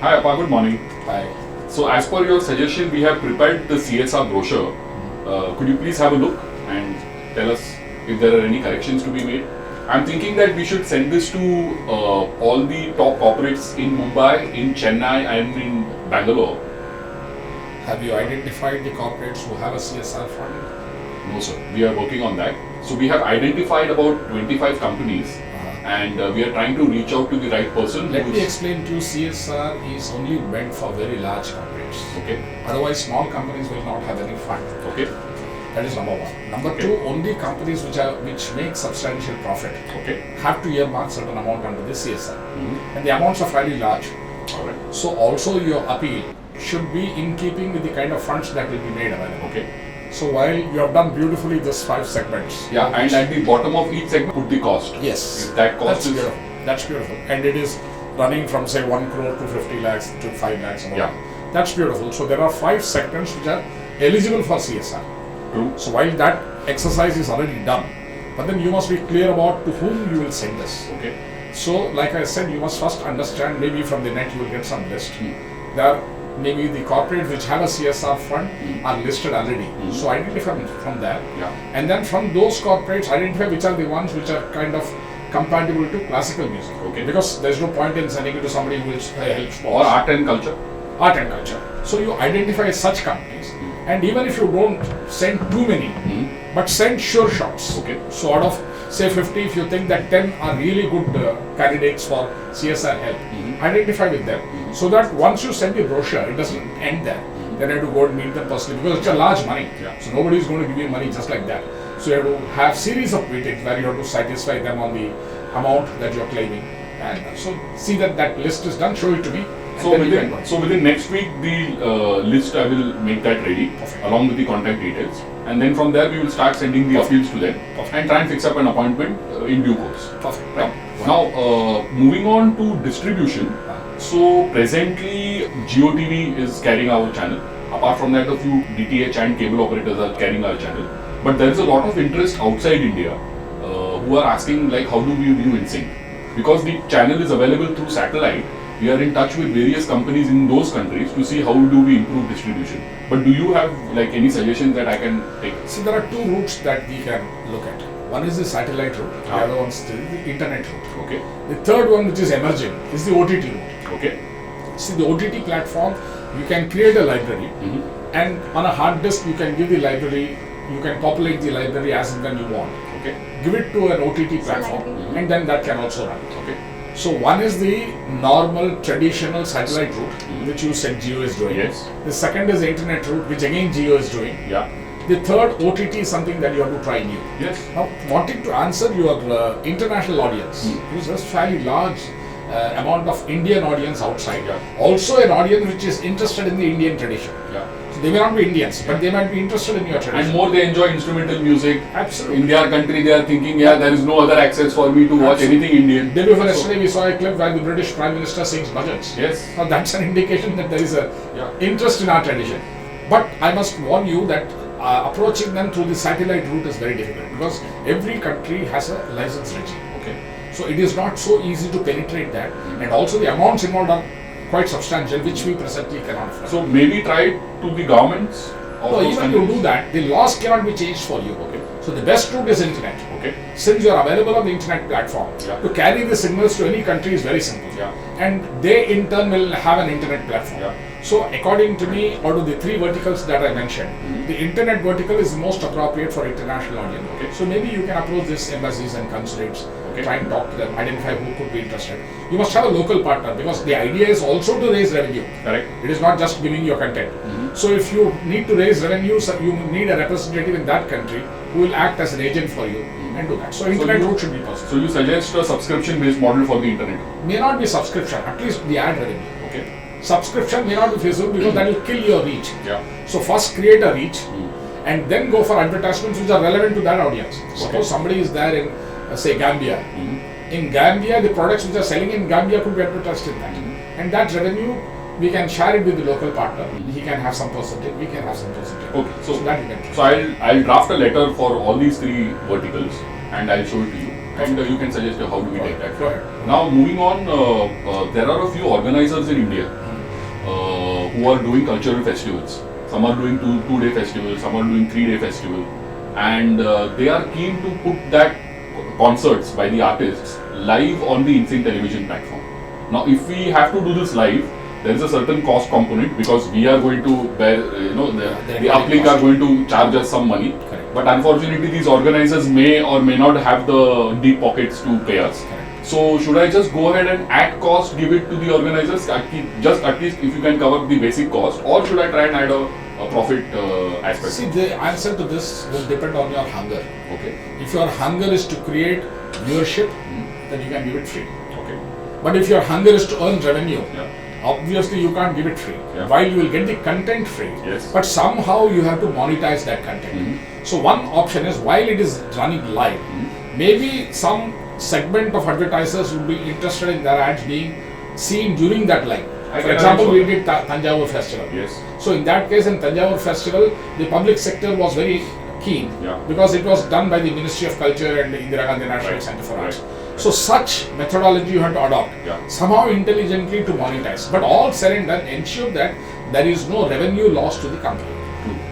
Hi, Abhang. Good morning. Hi. So, as per your suggestion, we have prepared the CSR brochure. Could you please have a look and tell us if there are any corrections to be made? I'm thinking that we should send this to all the top corporates in Mumbai, in Chennai, and in Bangalore. Have you identified the corporates who have a CSR fund? No, sir. We are working on that. So, we have identified about 25 companies. And we are trying to reach out to the right person. Let me explain to you, CSR is only meant for very large corporates. Okay. Otherwise, small companies will not have any fund. Okay. That is number one. Number two, only companies which make substantial profit have to earmark certain amount under the CSR. And the amounts are fairly large. All right. So also your appeal should be in keeping with the kind of funds that will be made available. Okay. So while you have done beautifully these 5 segments. Yeah, and at the bottom of each segment put the cost. Yes. If that cost is beautiful. That's beautiful. And it is running from say 1 crore to 50 lakhs to 5 lakhs. Yeah. That's beautiful. So there are 5 segments which are eligible for CSR. True. So while that exercise is already done, but then you must be clear about to whom you will send this. Okay. So like I said, you must first understand, maybe from the net you will get some list. There are maybe the corporates which have a CSR fund are listed already. So identify from there. Yeah. And then from those corporates, identify which are the ones which are kind of compatible to classical music. Okay. Because there's no point in sending it to somebody who helps sports. Or art and culture. Art and culture. So you identify such companies. And even if you don't send too many, but send sure shots. Okay. So out of say 50, if you think that 10 are really good candidates for CSR help, identify with them. So that once you send the brochure, it doesn't end there. Then you have to go and meet them personally because it's a large money. Yeah. So nobody is going to give you money just like that. So you have to have series of meetings where you have to satisfy them on the amount that you are claiming. And so see that that list is done, show it to me. So within next week, the list I will make that ready along with the contact details, and then from there we will start sending the appeals to them and try and fix up an appointment in due course. Perfect. Right. Now, moving on to distribution. So presently, GeoTV is carrying our channel. Apart from that, a few DTH and cable operators are carrying our channel. But there is a lot of interest outside India who are asking like, how do we view in sync? Because the channel is available through satellite. We are in touch with various companies in those countries to see how do we improve distribution. But do you have like any suggestions that I can take? So there are 2 routes that we can look at. One is the satellite route, the other one is the internet route. Okay. The third one, which is emerging, is the OTT route. Okay. See, the OTT platform, you can create a library, and on a hard disk, you can give the library, you can populate the library as and when you want. Okay. Give it to an OTT platform, and then that can also run. Okay. So one is the normal traditional satellite route, which you said Geo is doing. Yes. The second is the internet route, which again Geo is doing. Yeah. The third, OTT, is something that you have to try new. Yes. Now, wanting to answer your international audience, because there's fairly large amount of Indian audience outside. Yeah. Also an audience which is interested in the Indian tradition. Yeah. So they may not be Indians, but they might be interested in your tradition. And more they enjoy instrumental music. Absolutely. In their country, they are thinking, yeah, there is no other access for me to watch anything Indian. Day before yesterday, we saw a clip where the British Prime Minister sings budgets. Yes. Now that's an indication that there is a interest in our tradition. But I must warn you that approaching them through the satellite route is very difficult because every country has a license regime. Okay. So it is not so easy to penetrate that, and also the amounts involved are quite substantial, which we presently cannot afford. So maybe try to the governments. No, even to do that, the laws cannot be changed for you. Okay. So the best route is internet. Okay. Since you are available on the internet platform, to carry the signals to any country is very simple. Yeah. And they in turn will have an internet platform. Yeah. So according to me, out of the 3 verticals that I mentioned, the internet vertical is most appropriate for international audience. Okay. So maybe you can approach these embassies and consulates, try and talk to them, identify who could be interested. You must have a local partner because the idea is also to raise revenue. Correct. It is not just giving your content. So if you need to raise revenue, you need a representative in that country who will act as an agent for you and do that. So internet route should be possible. So you suggest a subscription-based model for the internet? May not be subscription, at least the ad revenue. Okay. Subscription may not be feasible because that will kill your reach. Yeah. So first create a reach and then go for advertisements which are relevant to that audience. Suppose somebody is there in say Gambia. In Gambia, the products which are selling in Gambia could be advertised in that. And that revenue, we can share it with the local partner. He can have some percentage, we can have some percentage. Okay. So that we can do. So I'll draft a letter for all these 3 verticals and I'll show it to you. And you can suggest how do we take that. Go ahead. Now moving on, there are a few organizers in India who are doing cultural festivals. Some are doing two-day festival, some are doing 3-day festival, and they are keen to put that concerts by the artists live on the Insane television platform. Now, if we have to do this live, there is a certain cost component because we are going to bear, the uplink are going to charge us some money. Correct. But unfortunately, these organizers may or may not have the deep pockets to pay us. Correct. So, should I just go ahead and at cost give it to the organizers, at least if you can cover the basic cost, or should I try and add a profit aspect? See, the answer to this will depend on your hunger. Okay. If your hunger is to create viewership, then you can give it free. Okay. But if your hunger is to earn revenue, Yeah. obviously you can't give it free. Yeah. While you will get the content free, Yes. but somehow you have to monetize that content. So one option is, while it is running live, maybe some segment of advertisers would be interested in their ads being seen during that live. I For can example, also- we did Tanjavur Festival. Yes. So in that case, in Tanjavur Festival, the public sector was very keen, Yeah. because it was done by the Ministry of Culture and the Indira Gandhi National Right. Center for Arts. Right. So such methodology you have to adopt, Yeah. somehow intelligently to monetize. But all said and done, ensure that there is no revenue loss to the company.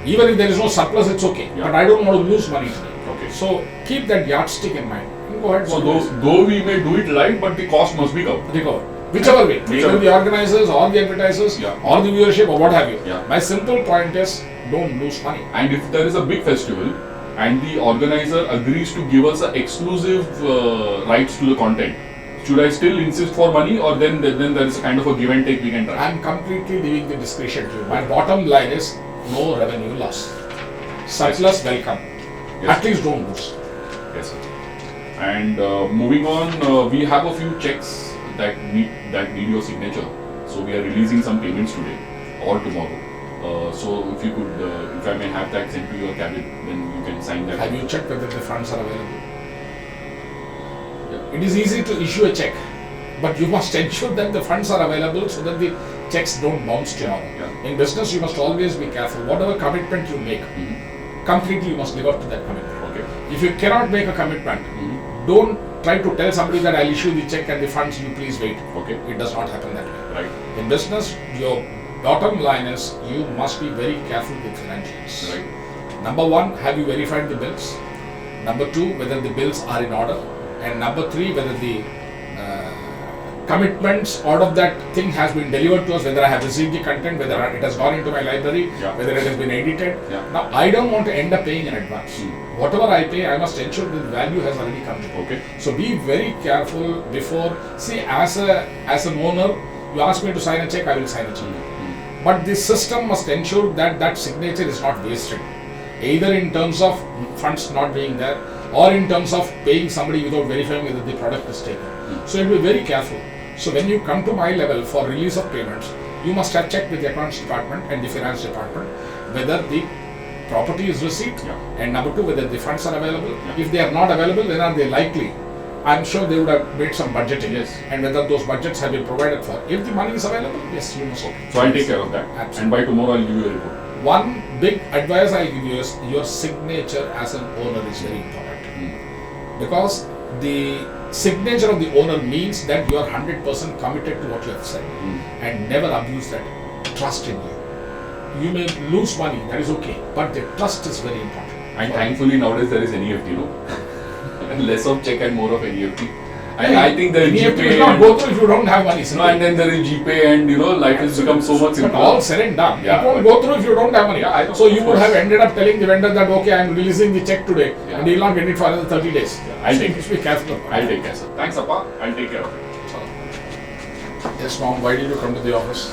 Even if there is no surplus, it's okay. Yeah. But I don't want to lose money today. Okay. So keep that yardstick in mind. You go ahead. So monetize. though we may do it live, but the cost must be covered. Recover. Whichever way, Whichever. either the organizers or the advertisers Yeah. or the viewership or what have you. Yeah. My simple point is, don't lose money. And if there is a big festival and the organizer agrees to give us a exclusive rights to the content, should I still insist for money, or then there is a kind of a give and take we can try? I'm completely leaving the discretion to you. My bottom line is no revenue loss. Surplus, welcome. Yes. At least don't lose. Yes, sir. And moving on, we have a few checks that need your signature. So we are releasing some payments today or tomorrow. So if you could, if I may have that sent to your cabin, then you can sign that. Have you checked whether the funds are available? Yeah. It is easy to issue a check, but you must ensure that the funds are available so that the checks don't bounce tomorrow. Yeah. In business, you must always be careful. Whatever commitment you make, completely you must live up to that commitment. Okay. If you cannot make a commitment, don't try to tell somebody that I'll issue the check and the funds, you please wait. Okay. It does not happen that way. Right. In business, your bottom line is you must be very careful with financials. Right. Number one, have you verified the bills? Number two, whether the bills are in order. And number three, whether the commitments out of that thing has been delivered to us, whether I have received the content, whether it has gone into my library, Yeah. whether it has been edited. Yeah. Now, I don't want to end up paying in advance. Whatever I pay, I must ensure that the value has already come to me. Okay. So be very careful before. See, as an owner, you ask me to sign a check, I will sign a check. But the system must ensure that that signature is not wasted, either in terms of funds not being there or in terms of paying somebody without verifying whether the product is taken. So you will be very careful. So when you come to my level for release of payments, you must have checked with the accounts department and the finance department whether the property is received, Yeah. and number two, whether the funds are available. Yeah. If they are not available, then are they likely? I'm sure they would have made some budgeting, Yes. and whether those budgets have been provided for. If the money is available, yes, you must. So I'll take care of that. Absolutely. And by tomorrow I'll give you a report. One big advice I give you is your signature as an owner is very important, because the signature of the owner means that you are 100% committed to what you have said, and never abuse that trust in you. You may lose money, that is okay, but the trust is very important. And thankfully nowadays there is NEFT, less of check and more of NEFT. And I think there is NEFT GPay will not and, go through if you don't have money. no, and then there is GPay, and life has become so much But simpler. all said and done, Yeah, it won't but- go through if you don't have money. Yeah, I know, So you of would course. have ended up telling the vendor that, okay, I am releasing the check today, Yeah. and he will not get it for another 30 days. I'll So take you must be careful. I'll take care, sir. Thanks, Appa. I'll take care of it. Yes, mom, why did you come to the office?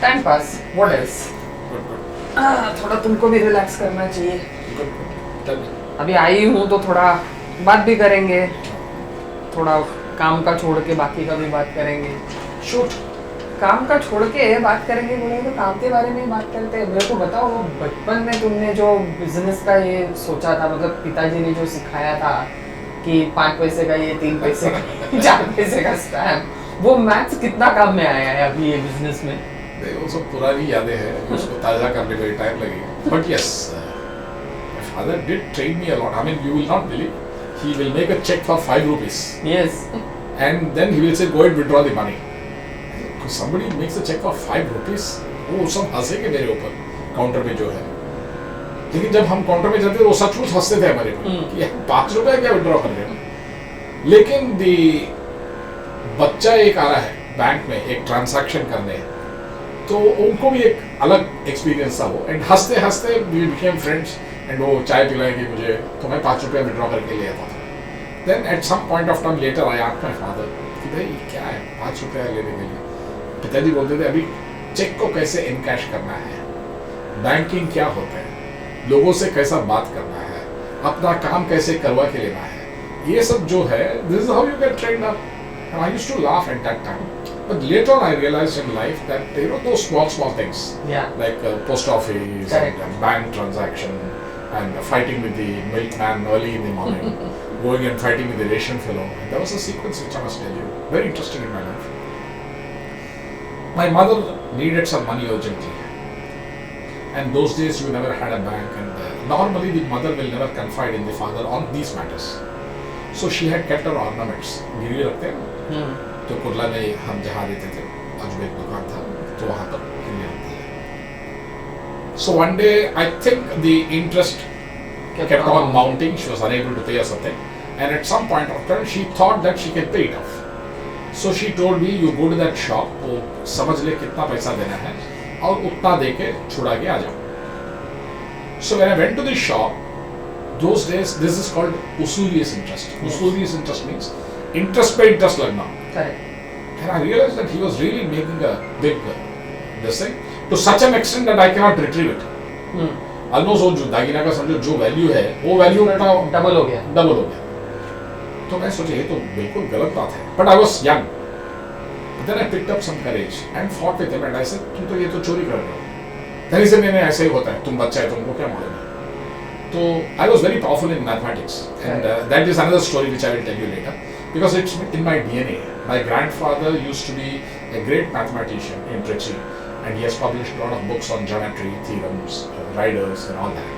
Time pass what else Good, good. थोड़ा तुमको भी relax करना चाहिए Good, good. Tell me. अभी आई हूँ तो थोड़ा बात भी करेंगे थोड़ा काम का छोड़ के बाकी का भी बात करेंगे Shoot. काम का छोड़ के बात करेंगे बोलेंगे तो काम के बारे में ही बात करते हैं मेरे को बताओ वो बचपन में तुमने जो बिजनेस का ये सोचा था मतलब पिताजी ने जो सिखाया था कि 5 पैसे का ये 3 पैसे का 4 पैसे का स्टैम्प वो मैथ्स कितना काम में आया है अभी ये बिजनेस में नहीं, वो सब पुरानी यादें हैं, उसको ताज़ा करने में टाइम लगेगा. But yes, my father did train me a lot. I mean, you will not believe. He will make a check for 5 rupees, yes and then he will say, go and withdraw the money. somebody makes a check of 5 rupees, वो सब हंसेंगे मेरे ऊपर counter पे जो है। लेकिन जब हम काउंटर पे जाते थे वो सचमुच हंसते थे हमारे ऊपर कि 5 रुपए क्या विड्रॉ कर रहे हो। लेकिन बच्चा एक आ रहा है बैंक में एक ट्रांजैक्शन करने, तो उनको भी एक अलग एक्सपीरियंस था वो, एंड हंसते हंसते वी बिकेम फ्रेंड्स, एंड वो चाय पिलाएंगे मुझे तो मैं 5 रुपया विड्रॉ करके ले आता था। Then at some point of time later I asked my father कि भाई क्या है 5 रुपया लेने के लिए। पिताजी बोलते थे अभी चेक को कैसे इनकैश करना है, बैंकिंग क्या होता है, लोगों से कैसा बात करना है, अपना काम कैसे करवा के लेना है, ये सब जो है this is how you get trained up. And I used to laugh at that time. But later on I realized in life that those small things, like post office and bank transaction and fighting with the milkman early in the morning, going and fighting with the ration fellow. And there was a sequence which I must tell you, very interesting in my life. My mother needed some money urgently. And those days you never had a bank, and normally the mother will never confide in the father on these matters. So she had kept her ornaments. गिरवी रखते हैं तो कुर्ला में हम जहाँ रहते थे आजू एक दुकान था तो वहाँ पर गिरवी रखती है। So one day I think the interest kept on mounting. She was unable to pay or something, and at some point of time she thought that she can pay it off. So she told me, you go to that shop, वो समझ ले कितना पैसा देना है और उतना दे के छुड़ा के आ जाओ। So when I went to the shop, those days this is called usurious interest. Usurious interest means interest पे interest लगना। Correct. And I realized that he was really making a big this thing to such an extent that I cannot retrieve it. Almost वो जो दागिना का समझो जो value है वो वैल्यू उतना डबल हो गया। तो मैं सोचा ये तो बिल्कुल गलत बात है। But I was young. Then I picked up some courage and fought with him and I said तुम तो ये तो चोरी कर रहे हो। Then he said नहीं ऐसे ही होता है, तुम बच्चा है तुमको क्या मालूम है। So I was very powerful in mathematics, and that is another story which I will tell you later, because it's in my DNA. My grandfather used to be a great mathematician in Trichy, and he has published a lot of books on geometry, theorems, riders, and all that.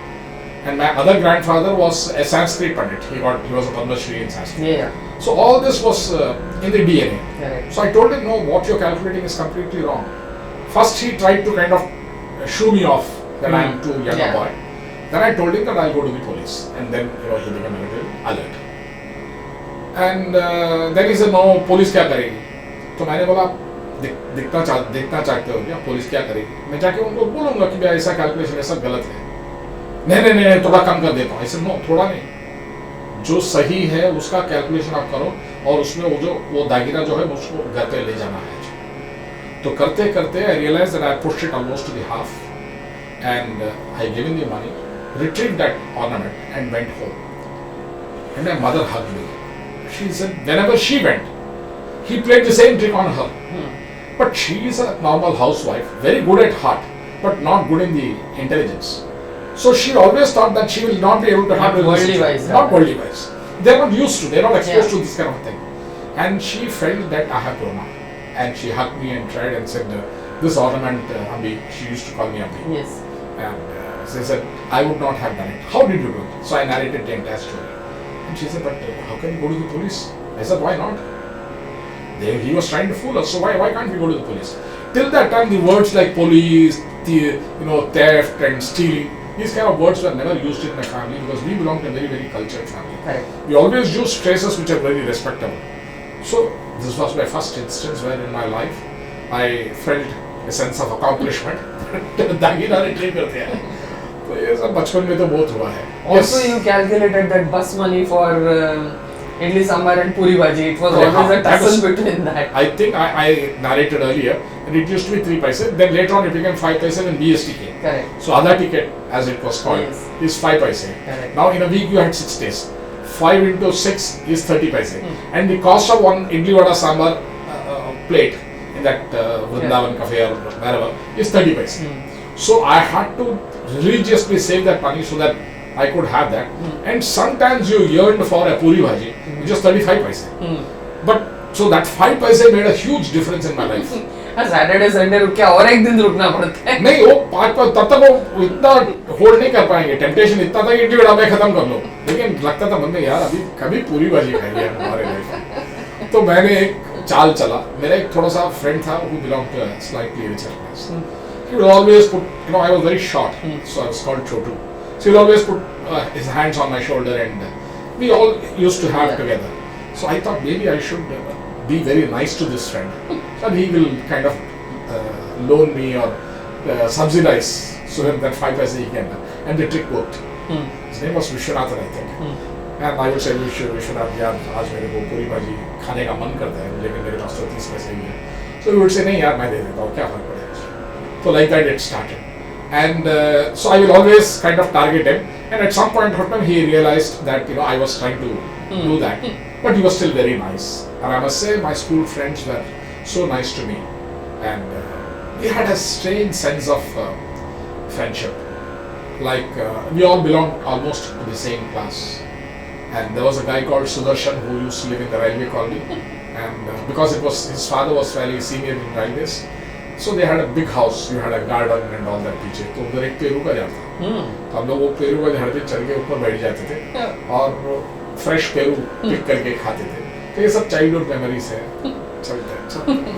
And my other grandfather was a Sanskrit Pandit. He was a Padma Shri in Sanskrit. Yeah. So all this was in the DNA. Correct. So I told him, no, what you're calculating is completely wrong. First he tried to kind of shoo me off that I am too young a boy. Then I told him that I'll go to the police, and then he became a little alert. And then he said, no, police क्या करेगी? तो मैंने बोला देखना चाहते हो क्या police क्या करेगी? मैं जाके उनको बोलूँगा कि भाई ऐसा कैलकुलेशन ऐसा गलत है। नहीं थोड़ा कम कर देता हूँ। ऐसे नो थोड़ा नहीं, जो सही है उसका कैलकुलेशन आप करो और उसमें वो दागिना जो है उसको घर पे ले जाना है। तो करते करते I realized that I pushed it almost to the half, and I gave him the money, retrieved that ornament and went home. And my mother hugged me. She said whenever she went, he played the same trick on her. But she is a normal housewife, very good at heart, but not good in the intelligence. So she always thought that she will not be able to handle this situation. Not worldly wise. They are not used to, they are not exposed to this kind of thing. And she felt that I have grown up. And she hugged me and tried and said, this ornament, Ambi, she used to call me Ambi. Yes. And she said, I would not have done it. How did you do it? So I narrated the entire story. And she said, but how can you go to the police? I said, why not? He was trying to fool us, so why can't we go to the police? Till that time, the words like police, theft and stealing, these kind of words were never used in my family because we belong to a very, very cultured family. Correct. We always use phrases which are very respectable. So this was my first instance where in my life I felt a sense of accomplishment. दागिना retrieve करते हैं, तो ये सब बचपन में तो बहुत हुआ है। Also, you calculated that bus money for idli sambar and puri bhaji. It was always a tussle between that. I think I narrated earlier, and it used to be 3 paise. Then later on, it became 5 paise when BST came. Correct. So Adha ticket, as it was called, is 5 paise. Correct. Now in a week you had 6 days. 5 into 6 is 30 paise, and the cost of one idli vada sambar plate in that Vrindavan cafe or wherever is 30 paise. So I had to religiously save that money so that I could have that. And sometimes you yearned for a puri bhaji, which is 35 paise. But so that 5 paise made a huge difference in my life. Saturday Sunday रुक के और एक दिन रुकना पड़ता है। नहीं वो 5 तब तक वो इतना होल्ड नहीं कर पाएंगे, टेम्पटेशन इतना था कि इडली वड़ा में खत्म कर लो, लेकिन लगता था मन में यार अभी कभी पूरी भाजी खाएंगे हमारे लाइफ में। तो मैंने एक चाल चला. मेरा एक थोड़ा सा friend था who belonged to a slightly richer class. He would always put, I was very short, so I was called Chotu. So he would always put his hands on my shoulder, and we all used to have together. So I thought maybe I should be very nice to this friend, and he will kind of loan me or subsidize so that 5 paise he can. And the trick worked. His name was Vishwanathan, I think. And I would say, Vishwanath, यार आज मेरे को पूरी भाजी खाने का मन करता है, लेकिन मेरे पास तो 30 पैसे ही है. So he would say, नहीं यार मैं दे देता हूँ, क्या फर्क पड़ेगा. So like that it started. And so I will always kind of target him. And at some point of time he realized that I was trying to do that, but he was still very nice. And I must say my school friends were so nice to me, and we had a strange sense of friendship. Like we all belonged almost to the same class. And there was a guy called Sudarshan who used to live in the railway colony, and because his father was fairly senior in railways, so they had a big house. You had a garden and all that पीछे. तो उधर एक Peru का झाड़ था. तो हम लोग वो पेरू का झाड़ पे चढ़ के ऊपर बैठ जाते थे और फ्रेश पेरू पिक करके खाते थे. तो ये सब चाइल्डहुड मेमोरीज है. चलते हैं.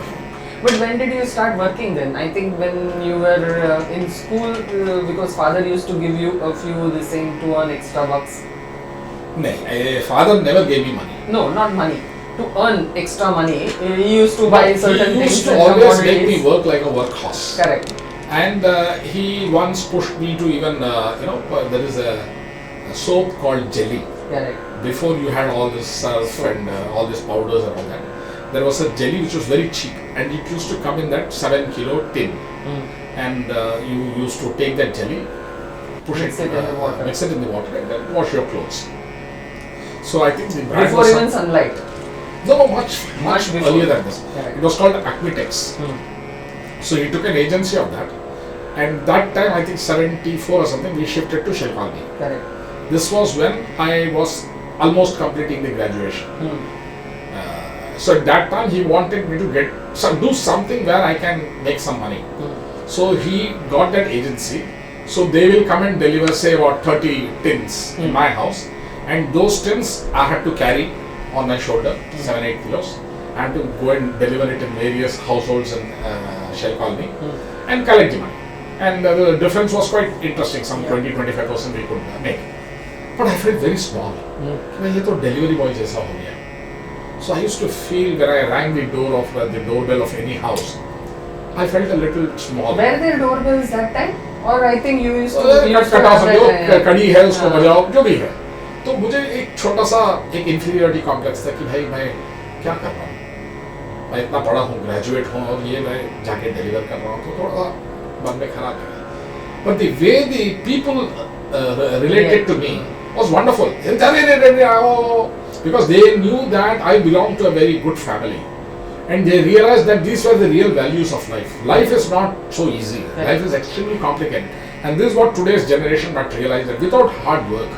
But when did you start working then? I think when you were in school, because father used to give you a few this thing to earn extra bucks. नहीं, father never gave me money. No, not money. To earn extra money, he used to buy certain things. He used to and always make commodities. me work like a workhorse. Correct. And he once pushed me to even, there is a soap called jelly. Correct. Before you had all this surf and all these powders and all that, there was a jelly which was very cheap, and it used to come in that 7 kilo tin. And you used to take that jelly, Mix it in the water. Mix it in the water, and then wash your clothes. So I think the brand Before was even sunlight. No, much before. earlier than this. Correct. It was called Acmitex. So he took an agency of that, and that time I think 74 or something we shifted to Shelpalni. Correct. This was when I was almost completing the graduation. So at that time he wanted me to do something where I can make some money. So he got that agency. So they will come and deliver say about 30 tins in my house, and those tins I had to carry on my shoulder, 7-8 kilos. I had to go and deliver it in various households in Shell Colony and collect the money. And the difference was quite interesting, some 20-25% we could make. But I felt very small. मैं ये तो delivery boy जैसा हो गया. So I used to feel when I rang the doorbell of any house, I felt a little small. Were there doorbells that time? Or I think you used to कड़ी है उसको बजाओ जो भी है. तो मुझे एक छोटा सा एक inferiority complex था कि भाई मैं क्या कर रहा हूँ. मैं इतना बड़ा हूँ, ग्रेजुएट हूँ और ये मैं जाके डिलीवर कर रहा हूँ, तो थोड़ा सा मन में खराब है. But the way the people related to me was wonderful. Because they knew that I belonged to a very good family. And they realized that these were the real values of life. Life is not so easy. Life is extremely complicated. And this is what today's generation must realize, that without hard work,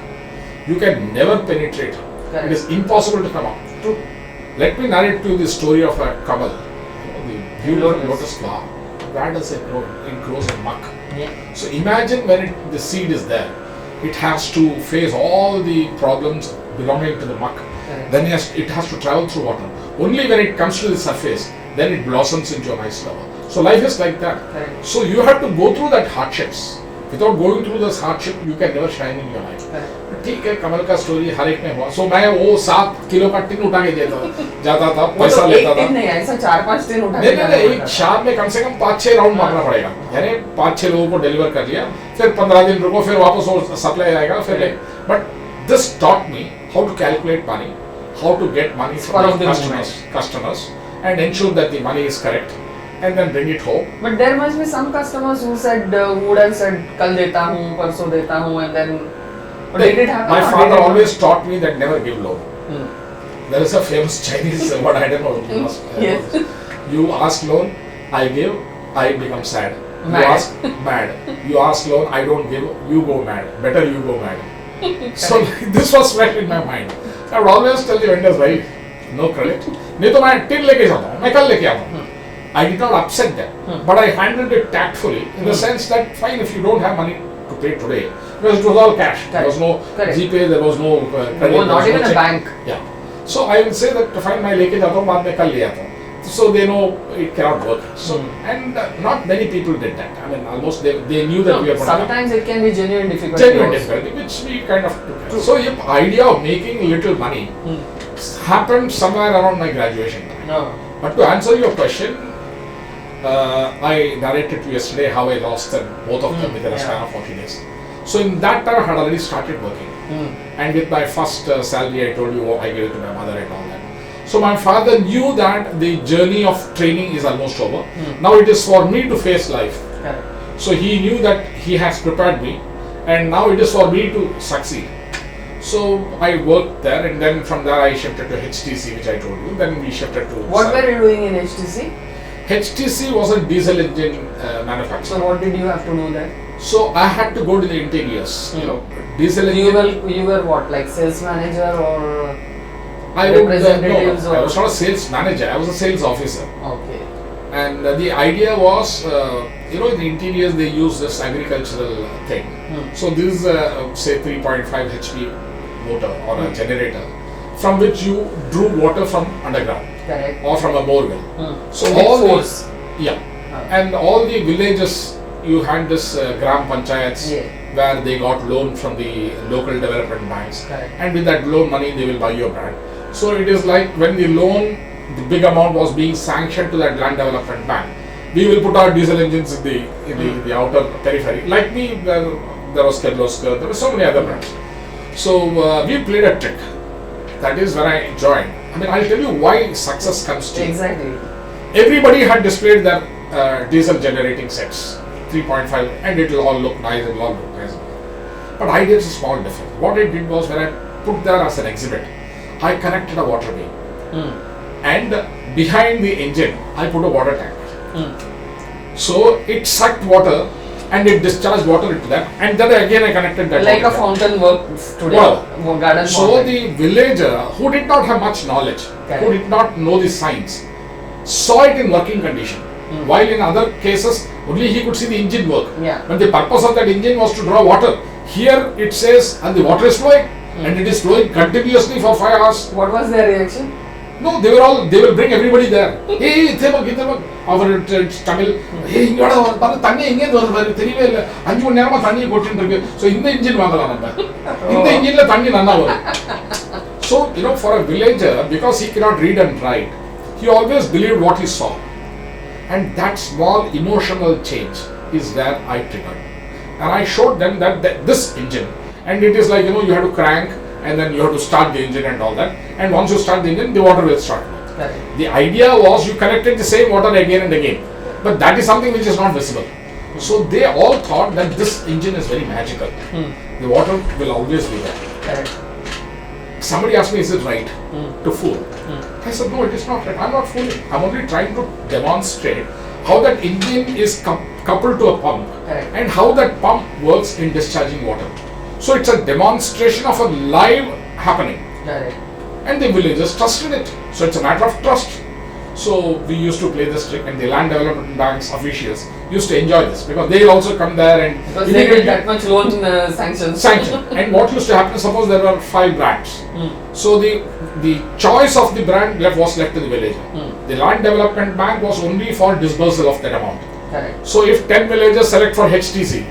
you can never penetrate. It is impossible to come up. Let me narrate to you the story of a kamal, the blue lotus flower. Where does it grow? It grows in muck. So imagine when the seed is there, it has to face all the problems belonging to the muck. Then it has to travel through water. Only when it comes to the surface, then it blossoms into a nice flower. So life is like that. So you have to go through that hardships. Without going through this hardship, you can never shine in your life. ठीक है, कमल का story हर एक में हुआ. So मैं वो 7 kilo का tin उठा के जाता था, पैसा लेता था. नहीं, ऐसा 4-5 टिन उठा के नहीं, एक शाम में कम से कम 5-6 राउंड मारना पड़ेगा. यानी 5-6 लोगों को डिलीवर कर लिया, फिर 15 दिन रुको, फिर वापस वो सप्लाई आएगा, फिर ले. But this taught me how to calculate money, how to get money from customers, and ensure that the money is correct, and then bring it home. But there must be some customers who would have said, "कल देता हूँ, परसों देता हूँ," and then. But did it happen? My father always taught me that never give loan. There is a famous Chinese word, I don't know. Yes. You ask loan, I give, I become sad. Mad. You ask mad. You ask loan, I don't give, you go mad. Better you go mad. So this was fresh in my mind. I would always tell the vendors, right, no credit. नहीं तो मैं tin लेके जाता हूँ, मैं कल लेके आता हूँ. I did not upset them, but I handled it tactfully in the sense that fine, if you don't have money to pay today, because it was all cash. There was no GPay, there was no credit. Not even a bank. Yeah. So I will say that fine, मैं लेके जाता हूँ, बाद में कल ले आता हूँ. So they know it cannot work. So and not many people did that. I mean, almost they knew that we are going to sometimes it can be genuine difficulty. genuine difficulty, which we kind of took. True. So the idea of making little money happened somewhere around my graduation time. No. But to answer your question, I narrated to you yesterday how I lost them, both of them within a span of 40 days. So in that time I had already started working. And with my first salary, I told you I gave it to my mother and all that. So my father knew that the journey of training is almost over. Now it is for me to face life. Correct. So he knew that he has prepared me, and now it is for me to succeed. So I worked there, and then from there I shifted to HTC, which I told you. Then we shifted to. What were you doing in HTC? HTC was a diesel engine manufacturer. So what did you have to do there? So I had to go to the interiors. You know, diesel engine. You were what, like sales manager or I representatives I was not a sales manager. I was a sales officer. Okay. And the idea was, in the interiors they use this agricultural thing. So this is say 3.5 HP motor or a generator from which you drew water from underground. Correct. Or from a borewell. So With all force. and all the villages you had this gram panchayats where they got loan from the local development banks. Correct. And with that loan money they will buy your brand. So it is like when the loan, the big amount was being sanctioned to that land development bank, we will put our diesel engines in the outer periphery. Like me, there was Kirloskar, there were so many other brands. So we played a trick. That is when I joined. I mean, I'll tell you why success comes to you. Exactly. Everybody had displayed their diesel generating sets, 3.5, and it will all look nice, it will all look nice. But I did a small difference. What I did was when I put there as an exhibit, I connected a water main. And behind the engine, I put a water tank. So it sucked water and it discharged water into that, and then again I connected that. Like a fountain works today. Well, Garden so fountain. the villager who did not have much knowledge, who did not know the science, saw it in working condition. While in other cases, only he could see the engine work. But the purpose of that engine was to draw water. Here it says, and the water is flowing, and it is flowing continuously for 5 hours. What was their reaction? No, they will bring everybody there. Hey, our Tamil, hey, you got a Tani, and you never Tani got into. So in the engine, in the engine, Tani Nana. So, for a villager, because he cannot read and write, he always believed what he saw. And that small emotional change is where I triggered. And I showed them that this engine, and it is like, you have to crank, and then you have to start the engine and all that. And once you start the engine, the water will start. The idea was you connected the same water again and again. But that is something which is not visible. So they all thought that this engine is very magical. The water will always be there. Somebody asked me, is it right to fool? I said, no, it is not right. I'm not fooling. I'm only trying to demonstrate how that engine is coupled to a pump and how that pump works in discharging water. So it's a demonstration of a live happening. And the villagers trusted it. So it's a matter of trust. So we used to play this trick, and the land development banks officials used to enjoy this because they will also come there and because they get that much loan sanctions. And what used to happen, suppose there were 5 brands. So the choice of the brand was left to the villager. The land development bank was only for disbursal of that amount. So if 10 villagers select for HTC,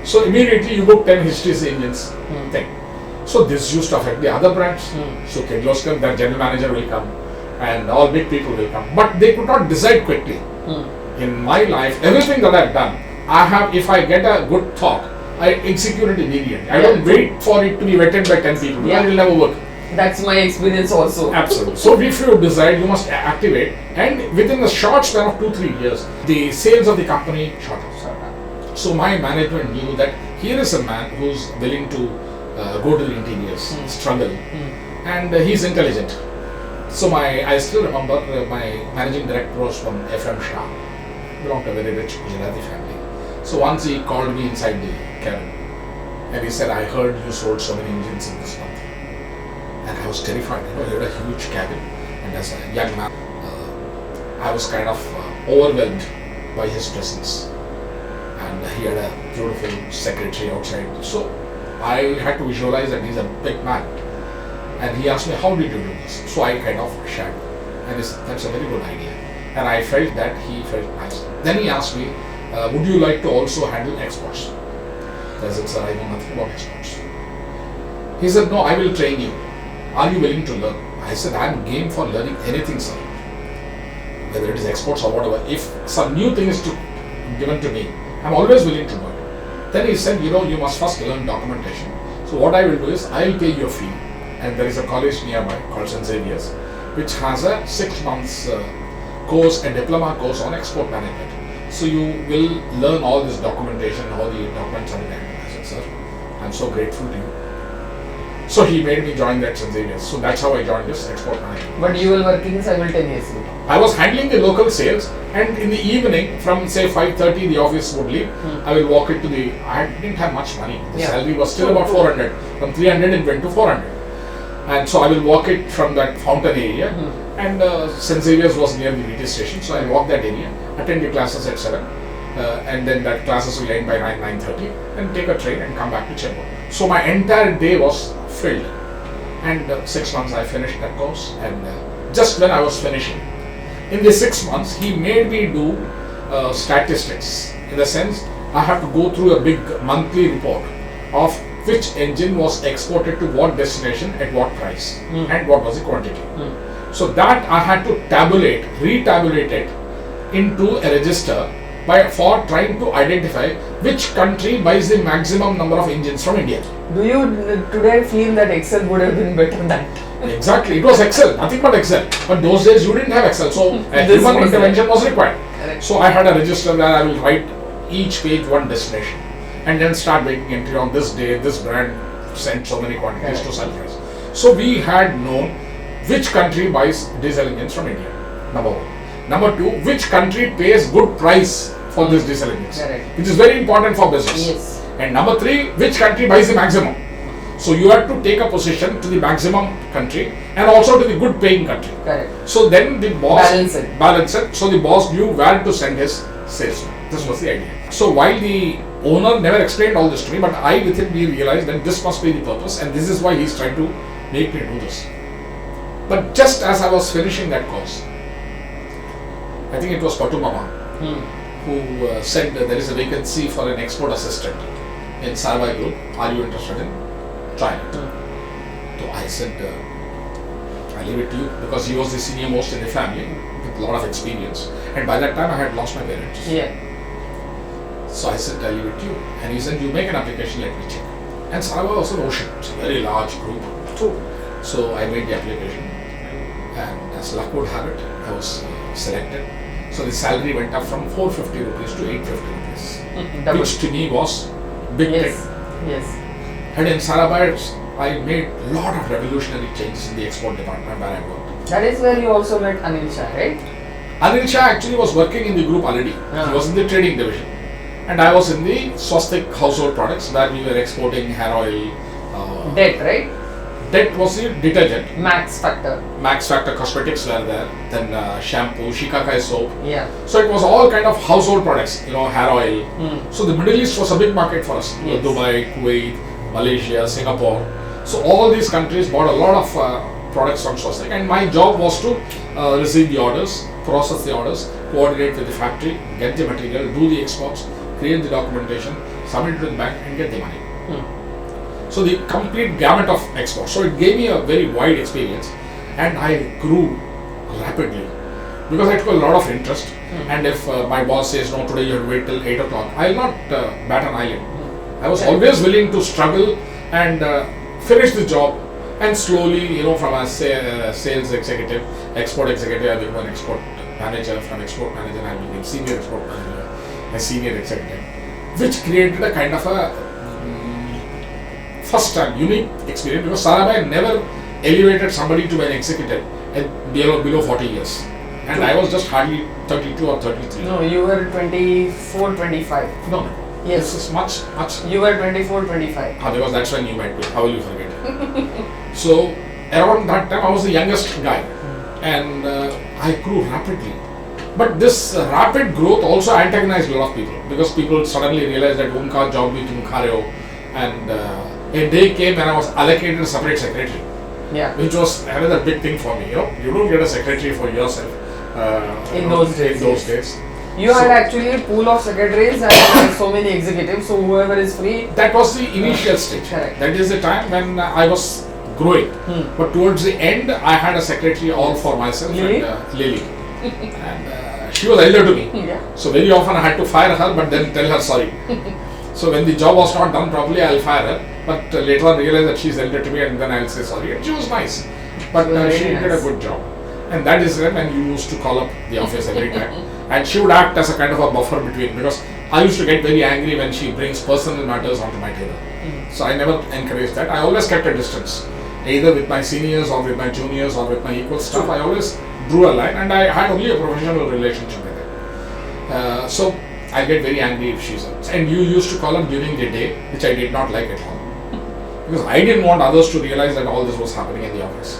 so immediately you book 10 HTC engines thing. So this used to affect the other brands. So Kirloskar, their general manager will come, and all big people will come. But they could not decide quickly. In my life, everything that I've done, if I get a good thought, I execute it immediately. I don't wait for it to be vetted by 10 people. Because it will never work. That's my experience also. Absolutely. So if you decide, you must activate, and within a short span of 2-3 years, the sales of the company shot up. So my management knew that here is a man who's willing to go to the interiors, struggle, and he's intelligent. So I still remember my managing director was from FM Shah, belonged to a very rich Gujarati family. So once he called me inside the cabin, and he said, I heard you sold so many engines in this month. And I was terrified. He had a huge cabin, and as a young man, I was kind of overwhelmed by his presence. And he had a beautiful secretary outside. So I had to visualize that he's a big man. And he asked me, how did you do this? So I kind of shared. And he said, that's a very good idea. and I felt that he felt nice. Then he asked me, would you like to also handle exports? I said, sir, I know nothing about exports. He said, no, I will train you. Are you willing to learn? I said, I am game for learning anything, sir. Whether it is exports or whatever. If some new thing is given to me, I am always willing to learn. Then he said, you must first learn documentation. So what I will do is, I will pay you a fee. And there is a college nearby called St. Xavier's, which has a 6 months course, a diploma course on export management. So you will learn all this documentation, how the documents are done. I said, sir, I am so grateful to you. So he made me join that St. Xavier's. So that's how I joined this export management. But you were working simultaneously. I was handling the local sales, and in the evening, from say 5:30, the office would leave. I will walk it to the. I didn't have much money. The salary was still about 400. From 300 it went to 400, and so I will walk it from that fountain area. And St. Xavier's was near the BT station, so I walk that area, attend the classes at 7, and then that classes will end by 9:30, and take a train and come back to Chennai. So my entire day was filled, and 6 months I finished that course, and just when I was finishing, in the 6 months he made me do statistics, in the sense I have to go through a big monthly report of which engine was exported to what destination at what price and what was the quantity. So that I had to retabulate it into a register for trying to identify which country buys the maximum number of engines from India. Do you today feel that Excel would have been better than? Exactly, it was Excel, nothing but Excel. But those days you didn't have Excel, so a human intervention was required. Correct. So I had a register where I will write each page one destination, and then start making entry on this day, this brand sent so many quantities to such price. So we had known which country buys diesel engines from India, number one. Number two, which country pays good price for this diesel engines, which is very important for business. Yes. And number three, which country buys the maximum. So you have to take a position to the maximum country and also to the good paying country. Correct. So then the boss balance it. So the boss knew where to send his salesman. This was the idea. So while the owner never explained all this to me, but I within me realized that this must be the purpose, and this is why he's trying to make me do this. But just as I was finishing that course, I think it was Patu Mama who said there is a vacancy for an export assistant in Sarvai Group. Are you interested in trying it? So I said, I leave it to you, because he was the senior most in the family with a lot of experience. And by that time I had lost my parents. Yeah. So I said, I leave it to you. And he said, you make an application, let me check. And Sarvai was an ocean. It's a very large group. So I made the application. And as luck would have it, I was selected. So the salary went up from 450 rupees to 850 rupees, which to me was big thing. Yes. And in Sarabad, I made a lot of revolutionary changes in the export department where I worked. That is where you also met Anil Shah, right? Anil Shah actually was working in the group already. He was in the trading division. And I was in the Swastik household products where we were exporting hair oil. Det, right? Det was the detergent. Max Factor. Max Factor cosmetics were there. Then shampoo, Shikakai soap. Yeah. So it was all kind of household products, hair oil. So the Middle East was a big market for us. Yes. Dubai, Kuwait, Malaysia, Singapore. So all these countries bought a lot of products from Swastik, and my job was to receive the orders, process the orders, coordinate with the factory, get the material, do the exports, create the documentation, submit it to the bank, and get the money. So the complete gamut of exports. So it gave me a very wide experience, and I grew rapidly because I took a lot of interest. And if my boss says, no, today you have to wait till 8 o'clock, I will not bat an eyelid. I was always willing to struggle and finish the job, and slowly, from a sales executive, export executive, I became an export manager. From export manager, I became senior export manager, a senior executive, which created a kind of a first time unique experience, because Sarabhai never elevated somebody to an executive at below 40 years. And I was just hardly 32 or 33. No, you were 24, 25. No. Yes. This is much. You were 24, 25. Because that's when you met me. How will you forget? So around that time I was the youngest guy, and I grew rapidly. But this rapid growth also antagonized a lot of people, because people suddenly realized that unka job bhi tum kha rahe ho, and a day came when I was allocated a separate secretary. Yeah. Which was another big thing for me. You don't get a secretary for yourself. In those days, In those yes. days. You So- had actually a pool of secretaries and so many executives, so whoever is free. That was the initial stage. Correct. That is the time when I was growing. But towards the end, I had a secretary all for myself. Lily? And, Lily. And she was elder to me. Yeah. So very often I had to fire her, but then tell her sorry. So when the job was not done properly, I'll fire her. But later on realize that she's elder to me, and then I'll say sorry. And she was nice. But She was very she did a nice. good job. And that is when you used to call up the office every time. And she would act as a kind of a buffer between, because I used to get very angry when she brings personal matters onto my table. So I never encouraged that. I always kept a distance, either with my seniors or with my juniors or with my equal staff. I always drew a line, and I had only a professional relationship with her. So I get very angry if she's out. And you used to call her during the day, which I did not like at all, because I didn't want others to realize that all this was happening in the office.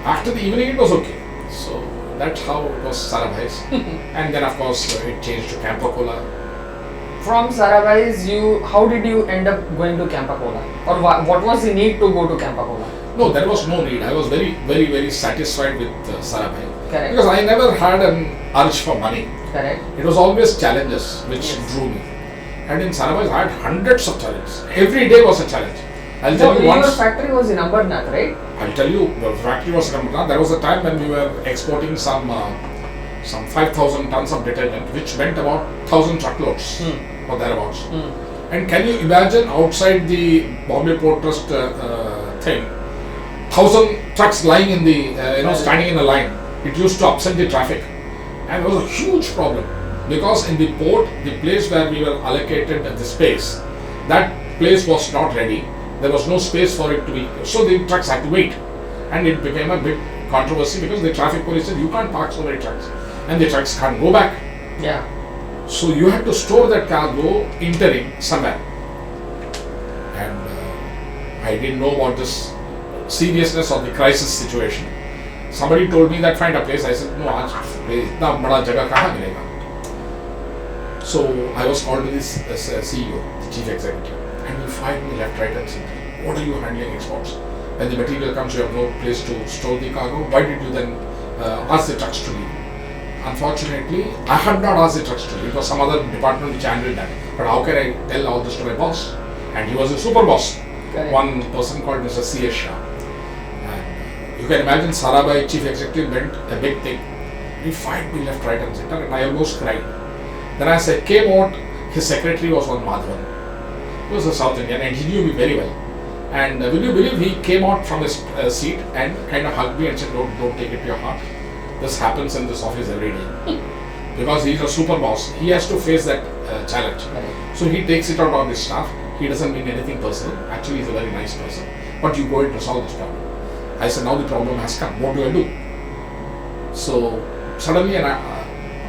After the evening, it was okay. So that's how it was Sarabhai's. And then of course it changed to Campacola. From Sarabhai's, how did you end up going to Campacola? Or what was the need to go to Campacola? No, there was no need. I was very, very, very satisfied with Sarabhai. Correct. Because I never had an urge for money. Correct. It was always challenges which Yes. drew me. And in Sarabhai's, I had hundreds of challenges. Every day was a challenge. I'll tell So you your once. factory was in Ambernath, right? I'll tell you, the factory was in Amritsar. There was a time when we were exporting some 5,000 tons of detergent, which meant about 1,000 truckloads or thereabouts. And can you imagine outside the Bombay Port Trust thing, 1,000 trucks lying in the, standing in a line. It used to upset the traffic, and it was a huge problem, because in the port, the place where we were allocated the space, that place was not ready. There was no space for it to be, so the trucks had to wait, and it became a big controversy because the traffic police said you can't park so many trucks, and the trucks can't go back. Yeah. So you had to store that cargo interim somewhere, and I didn't know about this seriousness of the crisis situation. Somebody told me that find a place. I said no, aaj itna bada jagah kahan milega? So I was called to this CEO, the chief executive, and he fired me left, right, and center. What are you handling exports? When the material comes, you have no place to store the cargo. Why did you then ask the trucks to leave? Unfortunately, I had not asked the trucks to leave. It was some other department which handled that. But how can I tell all this to my boss? And he was a super boss. Correct. One person called Mr. C.S. Shah. And you can imagine Sarabhai, chief executive, meant a big thing. He fired me left, right, and center, and I almost cried. Then as I came out, his secretary was one Madhavan. He was a South Indian, and he knew me very well. And will you believe, he came out from his seat and kind of hugged me and said, don't take it to your heart. This happens in this office every day. Because he's a super boss, he has to face that challenge. Right. So he takes it out on his staff. He doesn't mean anything personal. Actually, he's a very nice person. But you go in to solve this problem. I said, now the problem has come. What do I do? So suddenly an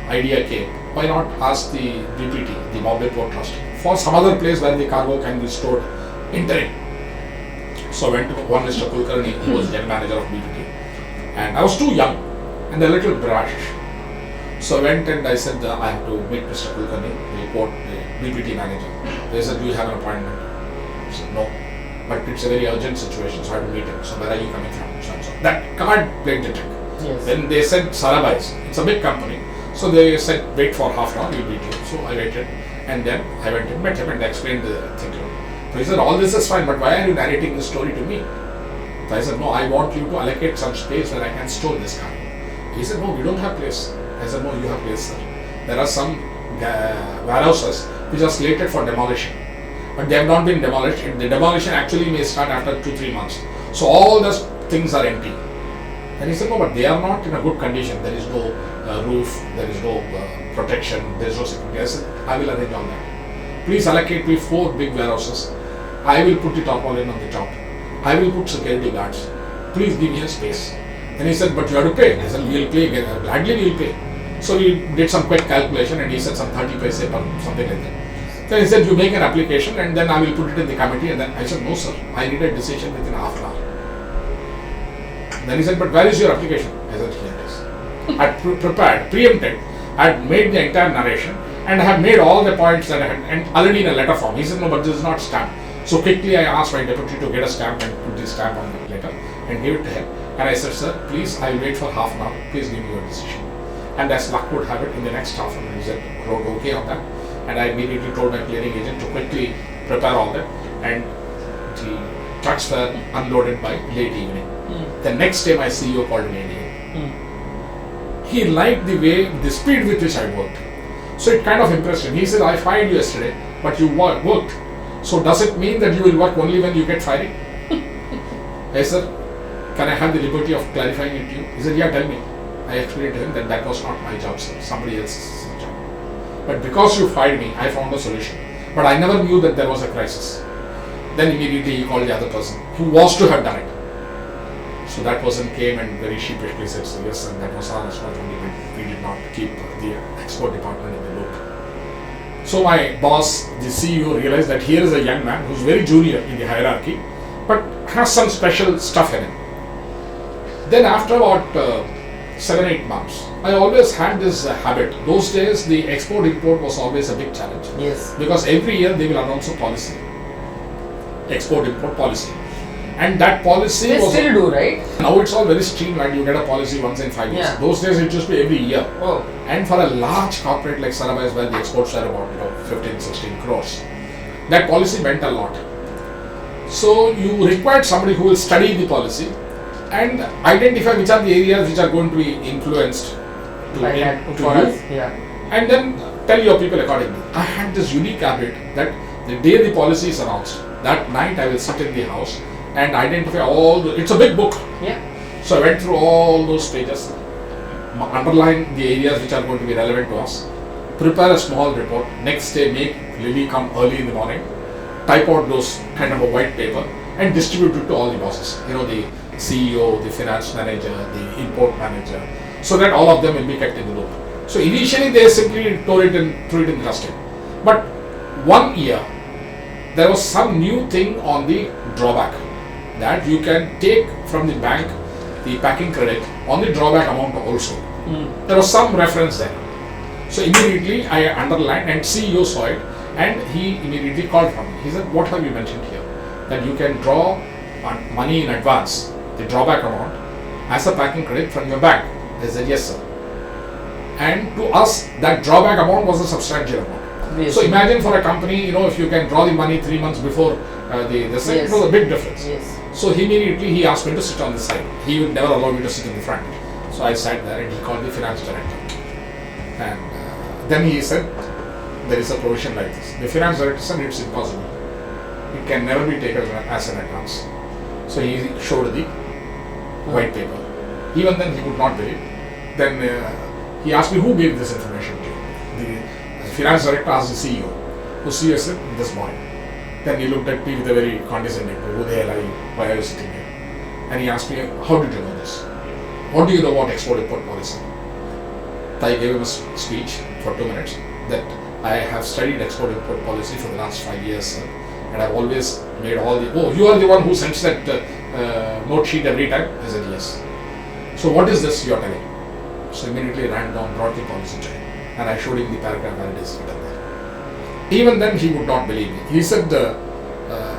idea came. Why not ask the BPT, the Bombay Port Trust, for some other place where the cargo can be stored interim. So I went to one Mr. Kulkarni, who was general manager of BPT. And I was too young and a little brash. So I went and I said, I have to meet Mr. Kulkarni, the port, the BPT manager. They said, do you have an appointment? I said, no. But it's a very urgent situation, so I have to meet him. So where are you coming from? So and so. That card played the trick. Yes. Then they said Sarabhai's. It's a big company. So they said, wait for half an hour, we'll meet you. So I waited. And then I went and met him and explained the thing to him. So he said, all this is fine, but why are you narrating this story to me? So I said, no, I want you to allocate some space where I can store this cargo. He said, no, we don't have place. I said, no, you have place, sir. There are some warehouses which are slated for demolition. But they have not been demolished. The demolition actually may start after 2-3 months. So all those things are empty. And he said, no, but they are not in a good condition. There is no roof, there is no protection, there is no security. I said, I will arrange all that. Please allocate me 4 big warehouses. I will put the tarpaulin on the top. I will put security guards. Please give me a space. And he said, but you have to pay. I said, we will pay again. Gladly we will pay. So we did some quick calculation and he said some 30 paise per something like that. Then he said, you make an application and then I will put it in the committee. And then I said, no sir, I need a decision within half an hour. Then he said, but where is your application? I said, here it is. I had prepared, preempted, I had made the entire narration and I had made all the points that I had, and already in a letter form. He said, no, but this is not stamped. So quickly I asked my deputy to get a stamp and put the stamp on the letter and gave it to him. And I said, sir, please, I will wait for half an hour. Please give me your decision. And as luck would have it, in the next half an hour, he wrote okay on that. And I immediately told my clearing agent to quickly prepare all that. And the trucks were unloaded by late evening. The next day, my CEO called me again. He liked the way, the speed with which I worked. So it kind of impressed him. He said, I fired you yesterday, but you worked. So does it mean that you will work only when you get fired? I said, can I have the liberty of clarifying it to you? He said, yeah, tell me. I explained to him that that was not my job, sir. Somebody else's job. But because you fired me, I found a solution. But I never knew that there was a crisis. Then immediately he called the other person who was to have done it. So that person came and very sheepishly said, so yes, and that was our responsibility. We did not keep the export department in the loop. So my boss, the CEO, realized that here is a young man who's very junior in the hierarchy, but has some special stuff in him. Then after about 7-8 months, I always had this habit. Those days, the export-import was always a big challenge. Yes. Because every year they will announce a policy, export-import policy. And that policy They was... still do, right? Now it's all very streamlined. You get a policy once in 5 years. Yeah. Those days it used to be every year. Oh. And for a large corporate like Sarabhai's, where the exports are about 15-16 crores, that policy meant a lot. So you required somebody who will study the policy and identify which are the areas which are going to be influenced to Like that, to for you, us, yeah. and then tell your people accordingly. I had this unique habit that the day the policy is announced, that night I will sit in the house and identify all the, it's a big book. Yeah. So I went through all those pages, underline the areas which are going to be relevant to us, prepare a small report, next day make Lily come early in the morning, type out those kind of a white paper and distribute it to all the bosses. The CEO, the finance manager, the import manager, so that all of them will be kept in the loop. So initially they simply threw it in the dustbin. But 1 year, there was some new thing on the drawback that you can take from the bank the packing credit on the drawback amount also. There was some reference there. So immediately I underlined and CEO saw it and he immediately called from me. He said, what have you mentioned here? That you can draw money in advance, the drawback amount, as a packing credit from your bank. I said, yes sir. And to us, that drawback amount was a substantial amount. Yes. So imagine for a company, if you can draw the money 3 months before the sale, Yes. it was a big difference. Yes. So immediately he asked me to sit on the side. He would never allow me to sit in the front. So I sat there and he called the finance director. And then he said, there is a provision like this. The finance director said it's impossible. It can never be taken as an advance. So he showed the white paper. Even then he could not believe. Then he asked me, who gave this information to you? The finance director asked the CEO. The CEO said, this boy. Then he looked at me with a very condescending, who the hell are you? Why are you sitting here? And he asked me, how did you know this? What do you know about export-import policy? I gave him a speech for 2 minutes that I have studied export-import policy for the last 5 years, sir, and I've always made all the, you are the one who sends that note sheet every time? I said, yes. So what is this you are telling? So immediately ran down, brought the policy to him, and I showed him the paragraph where it is written there. Even then he would not believe me. He said,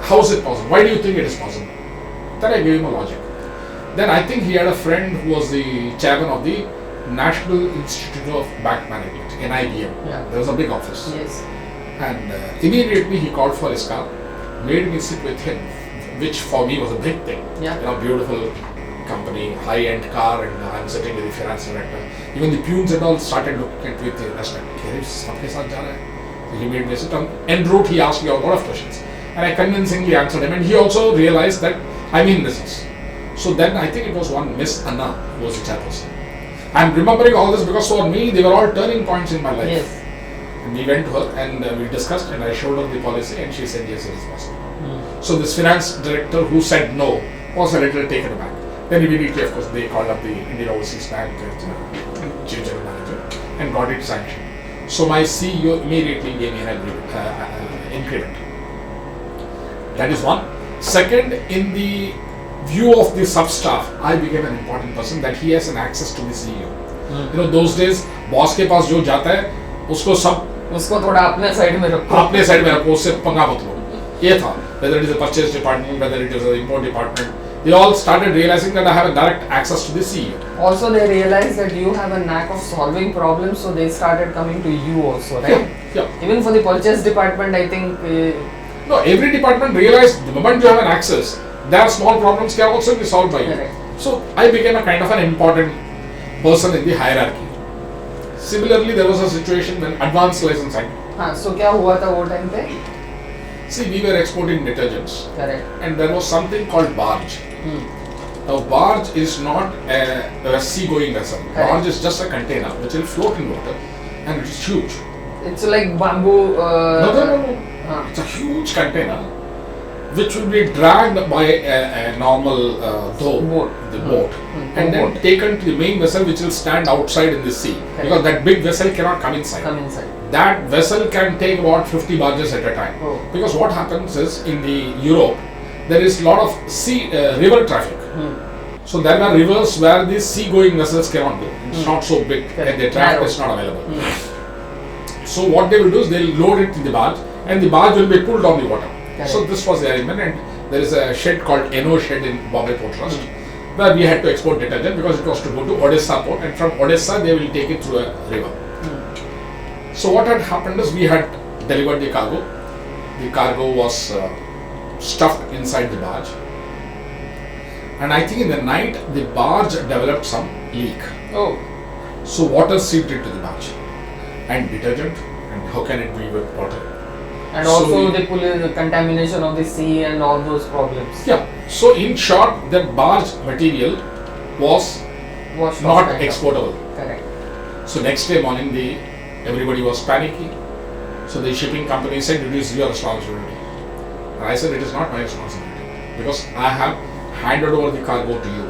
how is it possible? Why do you think it is possible? Then I gave him a logic. Then I think he had a friend who was the chairman of the National Institute of Bank Management, NIBM. Yeah. There was a big office. Yes. And immediately he called for his car, made me sit with him, which for me was a big thing. Yeah. Beautiful company, high-end car, and I'm sitting with the finance director. Even the peons and all started looking at me with respect. So he made me sit on. En route, he asked me a lot of questions. And I convincingly answered him. And he also realized that I'm in business. So then I think it was one Miss Anna who was the chairperson. I'm remembering all this because for me, they were all turning points in my life. Yes. And we went to her and we discussed and I showed her the policy and she said, yes, it is possible. So this finance director who said no was a little taken aback. Then immediately, of course, they called up the Indian Overseas Bank chief general manager and got it sanctioned. So my CEO immediately gave me an increment. That is one. Second, in the view of the sub-staff, I became an important person that he has an access to the CEO. Those days, boss के पास जो जाता है, उसको थोड़ा अपने side में रखो. उससे पंगा मत लो. ये था, whether it is a purchase department, whether it is an import department, they all started realizing that I have a direct access to the CEO. Also, they realized that you have a knack of solving problems, so they started coming to you also, right? Yeah. Even for the purchase department, I think. No, every department realized the moment you have an access, their small problems can also be solved by you. Correct. So I became a kind of an important person in the hierarchy. Similarly, there was a situation when advanced license act. हाँ, so क्या हुआ था वो time पे? See, we were exporting detergents, Correct. and there was something called barge. Now, barge is not a sea-going vessel. Correct. Barge is just a container which will float in water, and it is huge. It's like bamboo. No. हाँ. It's a huge container which will be dragged by a normal Boat. the boat, Hmm. and then Boat. taken to the main vessel which will stand outside in the sea, because that big vessel cannot come inside. Come inside. That vessel can take about 50 barges at a time. Oh. Because what happens is, in the Europe, there is lot of river traffic. So there are rivers where the sea-going vessels cannot go. It's not so big, and the traffic is not available. So what they will do is they will load it in the barge, and the barge will be pulled on the water. Correct. So this was the arrangement, and there is a shed called NO shed in Bombay Port Trust, where we had to export detergent because it was to go to Odessa port, and from Odessa they will take it through a river. So what had happened is, we had delivered the cargo. The cargo was stuffed inside the barge, and I think in the night the barge developed some leak. Oh. So water seeped into the barge, and detergent, and how can it be with water? And So also we- the contamination of the sea and all those problems. Yeah. So in short, that barge material was Washed off not kind of. exportable. Correct. So next day morning, everybody was panicking. So the shipping company said, "It is your responsibility." And I said, "It is not my responsibility, because I have handed over the cargo to you.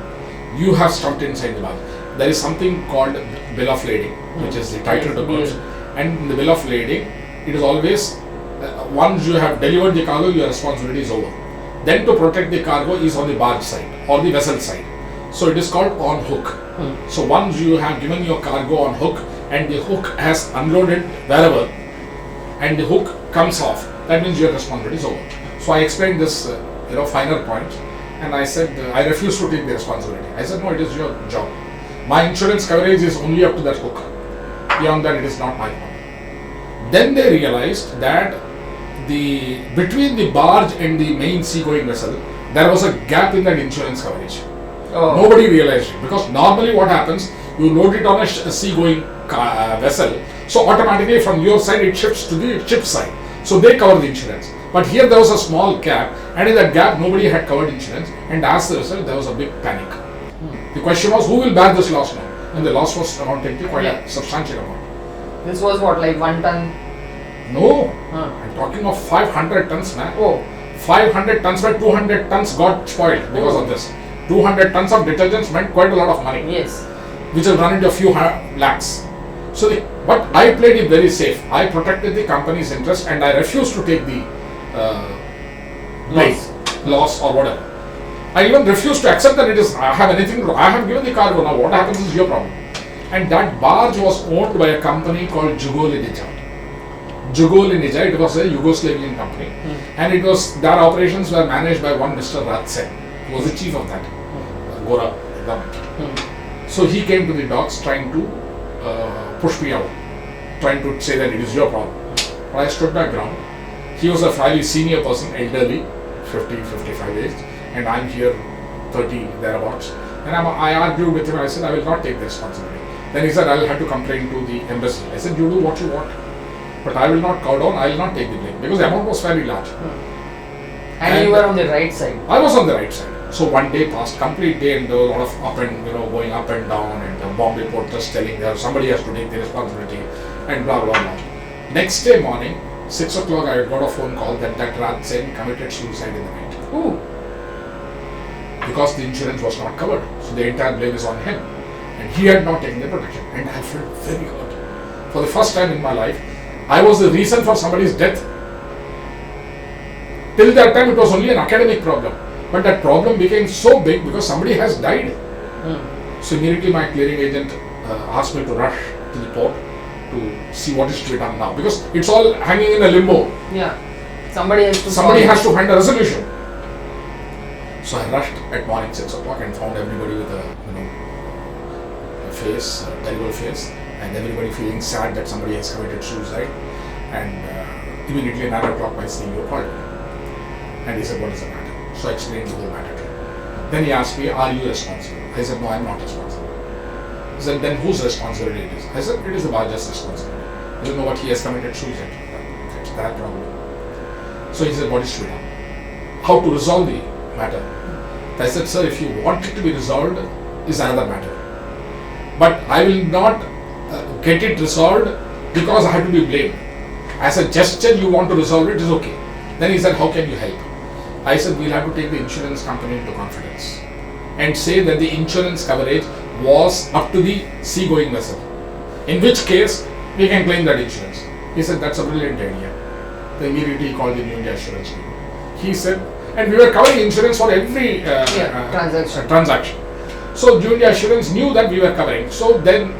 You have stuffed inside the barge." There is something called bill of lading, which is the title to goods. And in the bill of lading, it is always once you have delivered the cargo, your responsibility is over. Then to protect the cargo is on the barge side or the vessel side. So it is called on hook. So once you have given your cargo on hook, and the hook has unloaded wherever, and the hook comes off, that means your responsibility is over. So I explained this finer point, and I said, I refuse to take the responsibility. I said, no, it is your job. My insurance coverage is only up to that hook. Beyond that, it is not my problem. Then they realized that between the barge and the main sea-going vessel, there was a gap in that insurance coverage. Oh. Nobody realized it, because normally what happens, you load it on a sea-going vessel, so automatically from your side it shifts to the ship side. So they cover the insurance. But here there was a small gap, and in that gap nobody had covered insurance, and as a result there was a big panic. The question was, who will bear this loss now? And the loss was amounting to quite a substantial amount. This was what, like 1 ton? No, Huh. I'm talking of 500 tons, man. Oh. 500 tons, where 200 tons got spoiled because of this. 200 tons of detergents meant quite a lot of money, Yes. which will run into a few lakhs. So, but I played it very safe. I protected the company's interest, and I refused to take the blame, loss or whatever. I even refused to accept that I have anything wrong. I have given the cargo, now what happens is your problem. And that barge was owned by a company called Jugolinija. Jugolinija, it was a Yugoslavian company, and their operations were managed by one Mr. Ratsen, who was the chief of that Gora government. So he came to the docks trying to push me out, trying to say that it is your problem. But I stood my ground. He was a fairly senior person, elderly, 50, 55 age, and I'm here 30 thereabouts. And I argued with him. I said, I will not take the responsibility. Then he said, I will have to complain to the embassy. I said, you do what you want, but I will not cow down. I will not take the blame, because the amount was fairly large. And you were on the right side. I was on the right side. So one day passed, complete day, and there was a lot of going up and down, and the Bombay Port Trust telling that somebody has to take the responsibility, and blah blah blah. Next day morning, 6 o'clock, I got a phone call that Ratsen committed suicide in the night. Ooh. Because the insurance was not covered. So the entire blame is on him. And he had not taken the protection. And I felt very hurt. For the first time in my life, I was the reason for somebody's death. Till that time, it was only an academic problem. But that problem became so big because somebody has died. So immediately my clearing agent asked me to rush to the port to see what is to be done now. Because it's all hanging in a limbo. Yeah. Somebody has to Somebody has to find a resolution. So I rushed at morning 6 o'clock and found everybody with a face, a terrible face, and everybody feeling sad that somebody has committed suicide. And immediately 9 o'clock my CEO called me and he said, what is the matter? So I explained the whole matter to him. Then he asked me, are you responsible? I said, no, I'm not responsible. He said, then whose responsibility it is? I said, it is the Bajaj's responsibility. He said, no, what, he has committed suicide. That's that problem. So he said, what is to be done? How to resolve the matter? I said, sir, if you want it to be resolved, is another matter. But I will not get it resolved because I have to be blamed. As a gesture, you want to resolve it, is okay. Then he said, how can you help? I said, we'll have to take the insurance company into confidence and say that the insurance coverage was up to the seagoing vessel. In which case, we can claim that insurance. He said, that's a brilliant idea. Then immediately he called the New India Assurance people. He said, and we were covering insurance for every transaction. So New India Assurance knew that we were covering. So then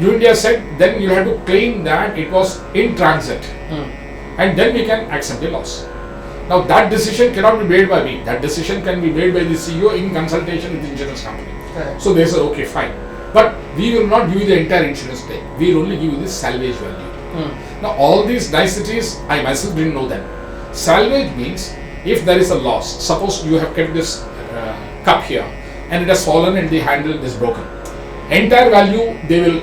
New India said, then you have to claim that it was in transit. And then we can accept the loss. Now that decision cannot be made by me. That decision can be made by the CEO in consultation with the insurance company. Correct. So they said, okay, fine. But we will not give you the entire insurance claim. We will only give you the salvage value. Now all these niceties, I myself didn't know them. Salvage means if there is a loss, suppose you have kept this cup here and it has fallen and the handle is broken. Entire value they will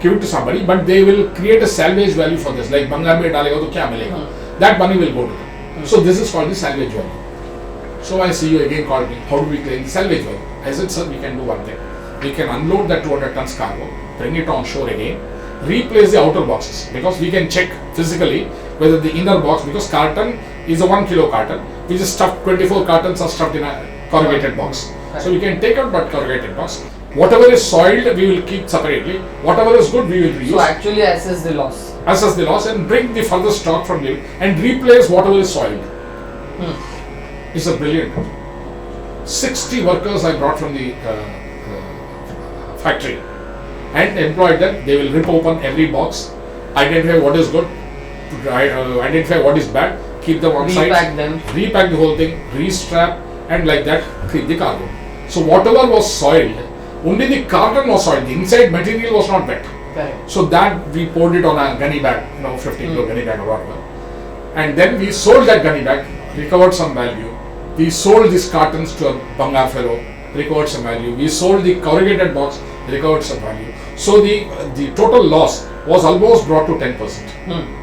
give it to somebody, but they will create a salvage value for this. Like Bangar mein dalega to kya milega? That money will go to them. So this is called the salvage value. So my CEO again called me, how do we claim the salvage value? I said, sir, we can do one thing. We can unload that 200 tons cargo, bring it on shore again, replace the outer boxes, because we can check physically whether the inner box, because carton is a 1 kilo carton, which is stuffed, 24 cartons are stuffed in a corrugated box. So we can take out that corrugated box. Whatever is soiled, we will keep separately. Whatever is good, we will reuse. So actually assess the loss. Assess the loss and bring the further stock from there and replace whatever is soiled. It's a brilliant. 60 workers I brought from the factory and employed them. They will rip open every box, identify what is good, identify what is bad, keep them on site, repack the whole thing, restrap, and like that clean the cargo. So whatever was soiled, only the carton was soiled. The inside material was not wet. Correct. So that we poured it on a gunny bag, 50 kilo gunny bag or whatever. And then we sold that gunny bag, recovered some value. We sold these cartons to a Bangar fellow, recovered some value. We sold the corrugated box, recovered some value. So the total loss was almost brought to 10%.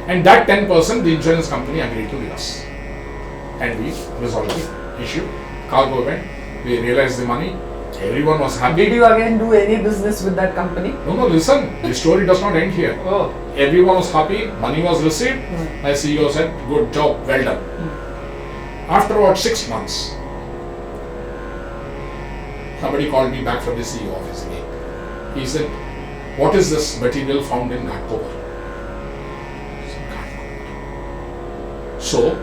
And that 10% the insurance company agreed to give us. And we resolved the issue. Cargo went, we realized the money. Everyone was happy. Did you again do any business with that company? No, listen, the story does not end here. Oh. Everyone was happy, money was received. My CEO said, good job, well done. After about 6 months, somebody called me back from the CEO office again. He said, what is this material found in Ghatkobar? So,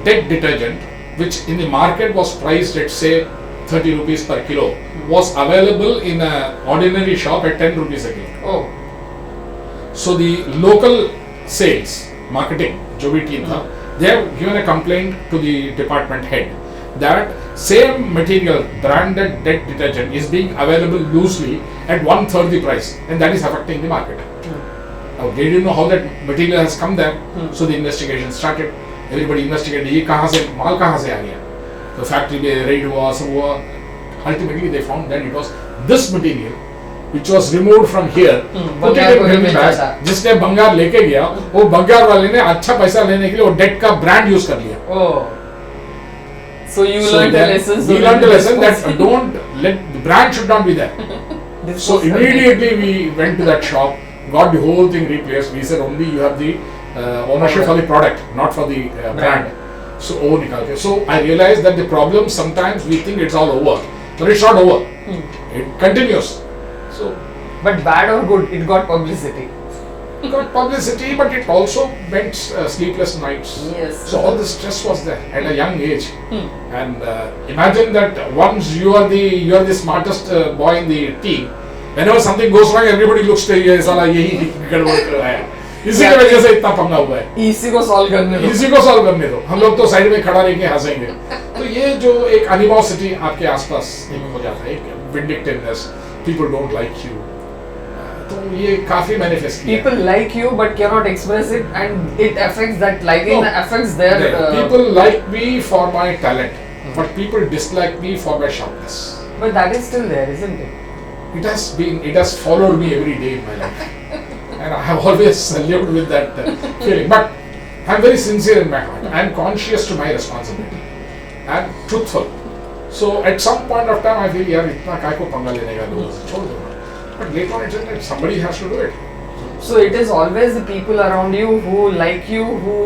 dead detergent, which in the market was priced at say 30 rupees per kilo, was available in an ordinary shop at 10 rupees a kilo. Oh. So the local sales, marketing, जो भी team था, they have given a complaint to the department head that same material, branded dead detergent is being available loosely at 1/3 the price, and that is affecting the market. Now they didn't know how that material has come there, so the investigation started. Everybody investigated, ये कहाँ से माल कहाँ से आ गया? The factory में raid हुआ, सब हुआ. Ultimately they found that it was this material which was removed from here, put it in gunny bag. जिसने बंगार लेके गया, वो बंगार वाले ने अच्छा पैसा लेने के लिए वो डेट का ब्रांड यूज कर लिया. Oh. So you learned a lesson. We learned a lesson that don't let the brand should not be there. So immediately we went to that shop, got the whole thing replaced. We said only you have the ownership for the product, not for the brand. So so I realized that the problem sometimes we think it's all over, but it's not over. It continues. So, but bad or good, it got publicity. It got publicity, but it also meant sleepless nights. Yes. So all the stress was there at a young age. And imagine that once you are the smartest boy in the team. Whenever something goes wrong, everybody looks to you. Sala, yehi gadbad kar raha hai. इसी की वजह से इतना पंगा हुआ है। इसी को सॉल्व करने दो, इसी को सॉल्व करने दो, हम लोग तो साइड में खड़ा रह के हंसेंगे। तो ये जो एक एनिमोसिटी आपके आसपास एक हो जाता है, एक vindictiveness, people don't like you, तो ये काफी मैनिफेस्ट किया। people like you but cannot express it and it affects that liking affects their people like me for my talent, but people dislike me for my sharpness. but that is still there, isn't it? It has followed me every day in my life, and I have always lived with that feeling. But I am very sincere in my heart. I am conscious to my responsibility. I am truthful. So at some point of time, I feel, यार इतना काय को पंगा लेने का, लोगों से छोड़ दो। But later on, it's that somebody has to do it. So it is always the people around you who like you, who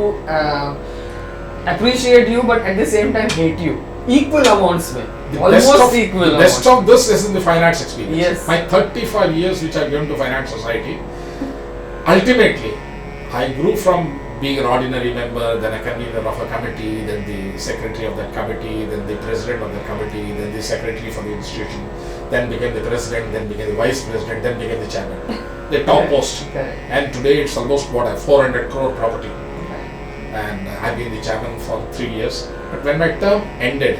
appreciate you, but at the same time hate you. Equal amounts में. Almost equal The best of this is in the finance experience. Yes. My 35 years which I've given to finance society, ultimately, I grew from being an ordinary member, then a convener of a committee, then the secretary of that committee, then the president of the committee, then the secretary for the institution, then became the president, then became the vice president, then became the chairman. The top post. Correct. And today it's almost what, a 400 crore property. And I've been the chairman for 3 years. But when my term ended,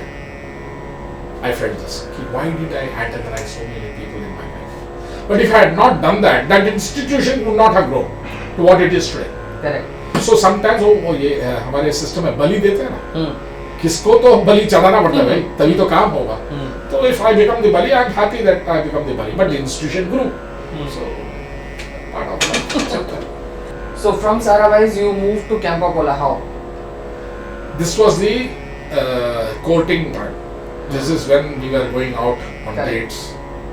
I felt this. Why did I antagonize so many people in my life? But if I had not done that, that institution would not have grown to what it is today. Correct. So sometimes वो ये हमारे system में बलि देते हैं ना, किसको तो बलि चढ़ाना पड़ता है भाई, तभी तो काम होगा। तो if I become the bali, I'm happy that I become the bali. But the institution grew. So part of that. So from Sarabais you moved to Campacola. How? This was the courting part. This is when we were going out on Correct. dates,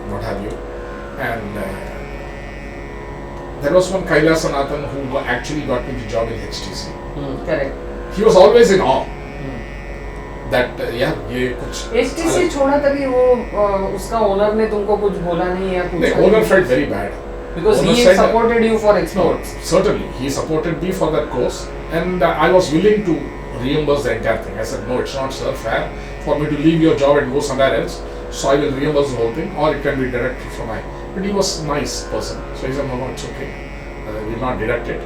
what have you, and there was one Kailasanathan who actually got me the job in HTC. Correct. He was always in awe that yeah ये कुछ HTC छोड़ा तभी वो उसका owner ने तुमको कुछ बोला नहीं या कुछ? The owner felt very bad. Because owner he said supported you for No, exports. certainly he supported me for that course, and I was willing to reimburse the entire thing. I said no, it's not sir fair for me to leave your job and go somewhere else. So I will reimburse the whole thing, or it can be deducted from my. But he was a nice person, so he said no, it's okay. We will not deduct it.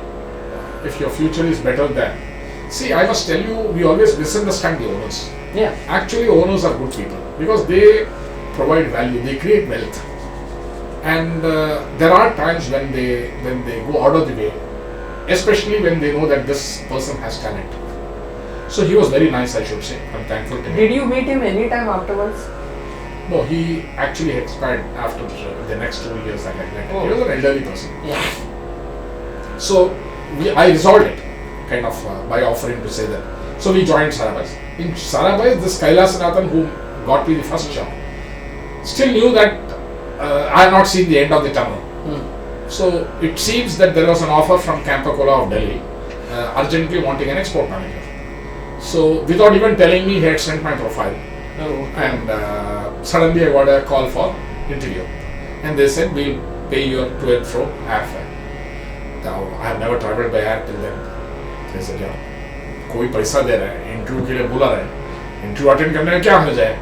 If your future is better than. See, I must tell you, we always misunderstand the owners. Yeah. Actually, owners are good people because they provide value, they create wealth, and there are times when they go out of the way, especially when they know that this person has talent. So he was very nice, I should say. I'm thankful to him. Did you meet him any time afterwards? No, he actually expired after the next 2 years that I met. Oh. He was an elderly person. Yeah. So I resolved it, kind of by offering to say that. So we joined Sarabais. In Sarabais, this Kailasanathan who got me the first job still knew that I had not seen the end of the tunnel. So it seems that there was an offer from Campacola of Delhi, urgently wanting an export manager. So without even telling me, he had sent my profile. And suddenly I got a call for interview. And they said, we'll pay your to and fro airfare. Now, I have never traveled by air till then. They said, yeah, कोई पैसा दे रहा है, interview के लिए बुला रहा है, interview attend करने में क्या हो जाए?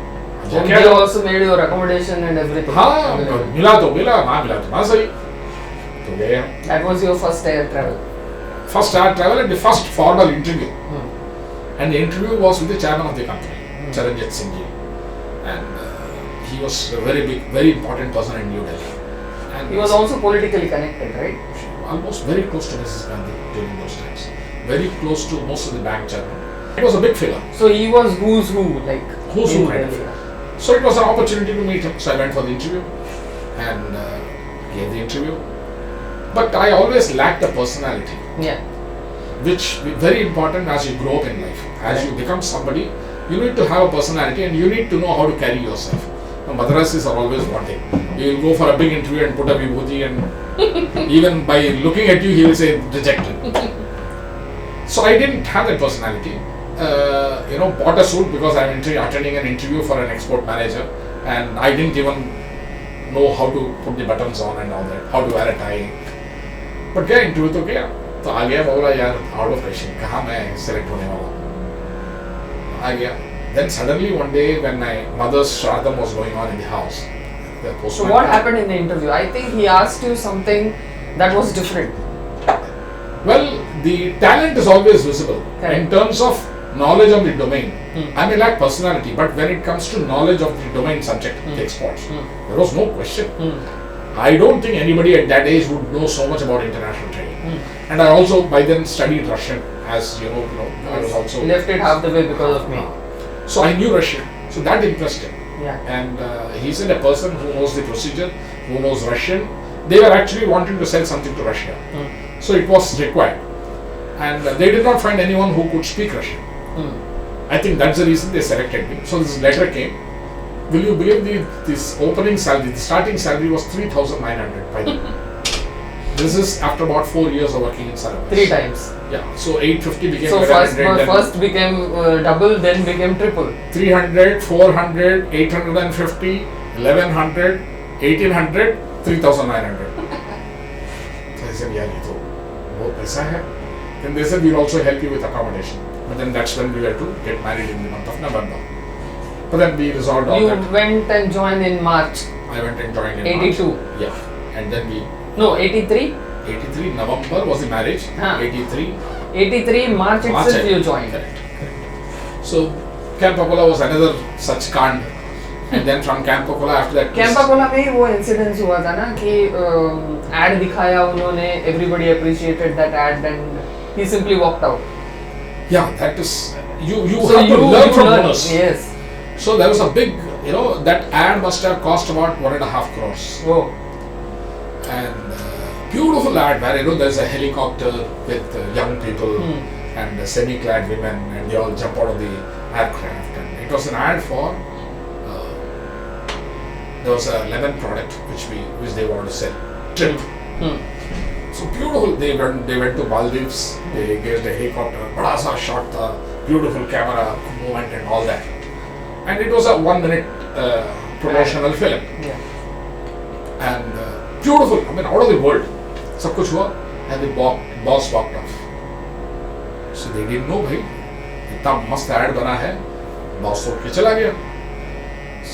And they also made your accommodation and everything. हाँ, मिला तो मिला, ना मिला तो ना सही. तो गए हम. That was your first air travel. First air travel and the first formal interview. And the interview was with the chairman of the company, Charanjit Singh ji. And he was a very big, very important person in New Delhi. And He was also politically connected, right? almost very close to Mrs. Gandhi during those times. Very close to most of the bank chairman. He was a big figure. So he was who's who, like Who's who in kind of Delhi. figure. So it was an opportunity to meet him. So I went for the interview and gave the interview. But I always lacked a personality, Yeah. which is very important as you grow up in life. As you become somebody, you need to have a personality and you need to know how to carry yourself. Now, Madrasis are always wanting. You will go for a big interview and put a vibhuti and even by looking at you, he will say rejected. So I didn't have that personality. Bought a suit because I'm attending an interview for an export manager and I didn't even know how to put the buttons on and all that, how to wear a tie. But गया interview तो गया तो आ गया बोला यार out of question कहाँ मैं select होने वाला आ गया. Then suddenly one day when my mother's shradam was going on in the house, the So postman what happened in the interview? I think he asked you something that was different. Well, the talent is always visible. Correct. In terms of knowledge of the domain, Hmm. I may lack personality, but when it comes to knowledge of the domain subject, the exports, there was no question. I don't think anybody at that age would know so much about international trade. And I also by then studied Russian, as you know, I was also Left it half the way because of me. So I knew Russian, so that impressed him. Yeah. And he said a person who knows the procedure, who knows Russian, they were actually wanting to sell something to Russia. So it was required. And they did not find anyone who could speak Russian. I think that's the reason they selected me. So this letter came. Will you believe this opening salary, the starting salary was 3,900 by then. This is after about 4 years of working in Saravas. 3 times. Yeah, so 850 became So 1100, then first became double, then became triple. 300, 400, 850, 1100, 1800, 3,900. So I said, yeah, ये तो बहुत पैसा है. Then they said, we'll also help you with accommodation. But then that's when we were to get married in the month of November. But then we resolved all You that. went and joined in March I went and joined in 82. March. Yeah, and then we 83. 83 November was the marriage. Huh. 83 83 March itself I- you joined. Correct. So Camp Apola was another such kand. And then from Camp Apola after that. Campa Cola में ही वो incidence हुआ था ना कि add दिखाया उन्होंने, everybody appreciated that ad and he simply walked out. Yeah, that is you So have to learn from learned, others. yes. So there was a big, that ad must have cost about 1.5 crores. Oh, And beautiful ad where there's a helicopter with young people and semi-clad women, and they all jump out of the aircraft. And it was an ad for there was a lemon product which they wanted to sell. Trip. So beautiful. They went to Maldives. They gave the helicopter. Bada sa shot tha, beautiful camera movement and all that. And it was a 1 minute promotional film. yeah. And beautiful. I mean, out of the world. सब कुछ हुआ. And the boss walked off. So they didn't know, भाई इतना मस्त ad बना है. Boss उठ के चला गया.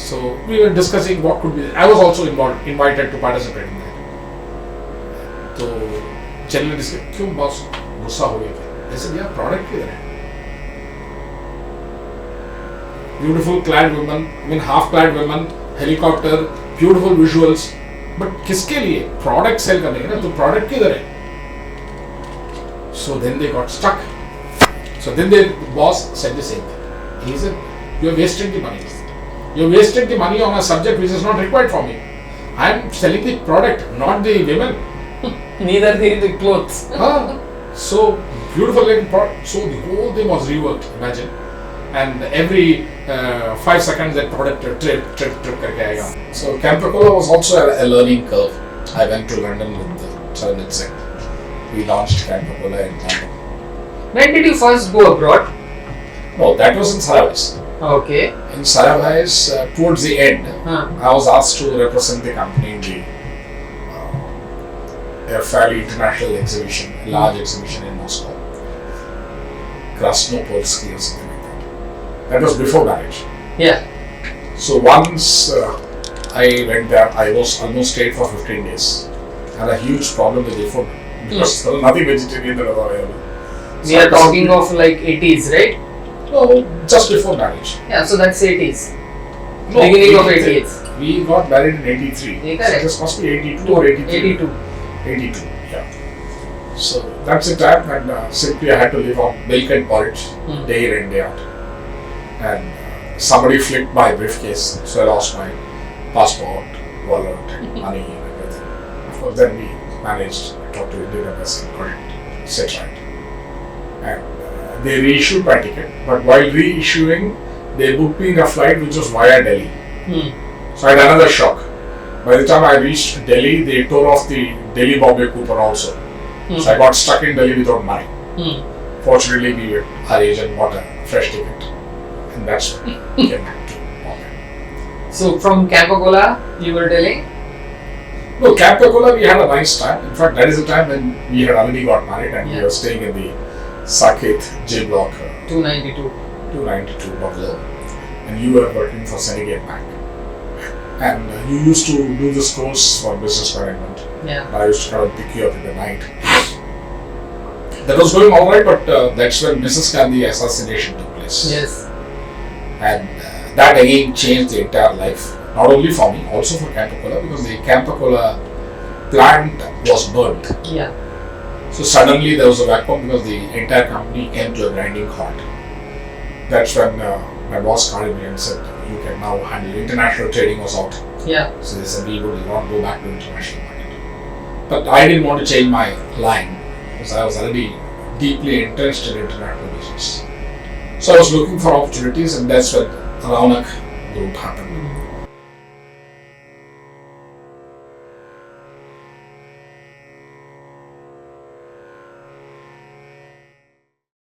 So we were discussing what could be. I was also invited to participate in that. तो चलने डिस्कस क्यों बॉस गुस्सा हो गया? ऐसे यार प्रोडक्ट किधर है? Beautiful clad women, I mean half clad women, helicopter, beautiful visuals. But किसके लिए? Product sell करने के ना, तो product किधर है? So then they got stuck. So then the boss said the same thing. He said, "You are wasting the money. You are wasting the money on a subject which is not required for me. I am selling the product, not the women." Neither the clothes. So beautiful looking product. So the whole thing was reworked. Imagine, and every 5 seconds that product trip करके आएगा. So Camp Apola was also a learning curve. I went to London with Charanjit Singh. We launched Camp Apola in London. When did you first go abroad? No, that was in Saravas. Okay. In Saravas, towards the end, I was asked to represent the company in a fairly international exhibition, a large exhibition in Moscow. Krasnopolsky or something like that. That was before marriage. Yeah. So once I went there, I was almost stayed for 15 days. I had a huge problem with the food because there was nothing vegetarian that was available. We are talking of like 80s, right? No, just before marriage. Yeah, so that's 80s. No, Beginning of 83. 80s. We got married in 83. Yeah, So correct. this must be 82 or 83. 82. 82, yeah. So that's the time when simply I had to live on milk and porridge day in and day out. And somebody flipped my briefcase, so I lost my passport, wallet, and money and everything. Of course, then we managed. I talked to Indian Embassy, got it set right. And they reissued my ticket, but while reissuing, they booked me in a flight which was via Delhi. So I had another shock. By the time I reached Delhi, they tore off the Delhi Bombay coupon also. So I got stuck in Delhi without money. Fortunately, our agent bought a fresh ticket, and that's when I came back to Bombay. So from Camp Apola, you were telling? No, Camp Apola, we had a nice time. In fact, that is the time when we had already got married and we were staying in the Saket J Block 292. 292 bungalow, and you were working for Senegate Bank. And you used to do this course for business management. Yeah. I used to come and pick you up in the night. that was going all right, but that's when Mrs. Gandhi assassination took place. Yes. And that again changed the entire life, not only for me, also for Campa-Cola, because the Campa-Cola plant was burnt. Yeah. So suddenly there was a vacuum because the entire company came to a grinding halt. That's when my boss called me and said, you can now handle international trading was out. Yeah. So they said, we will not go back to international market. But I didn't want to change my line because I was already deeply entrenched in international business. So I was looking for opportunities, and that's when Raunak group happened.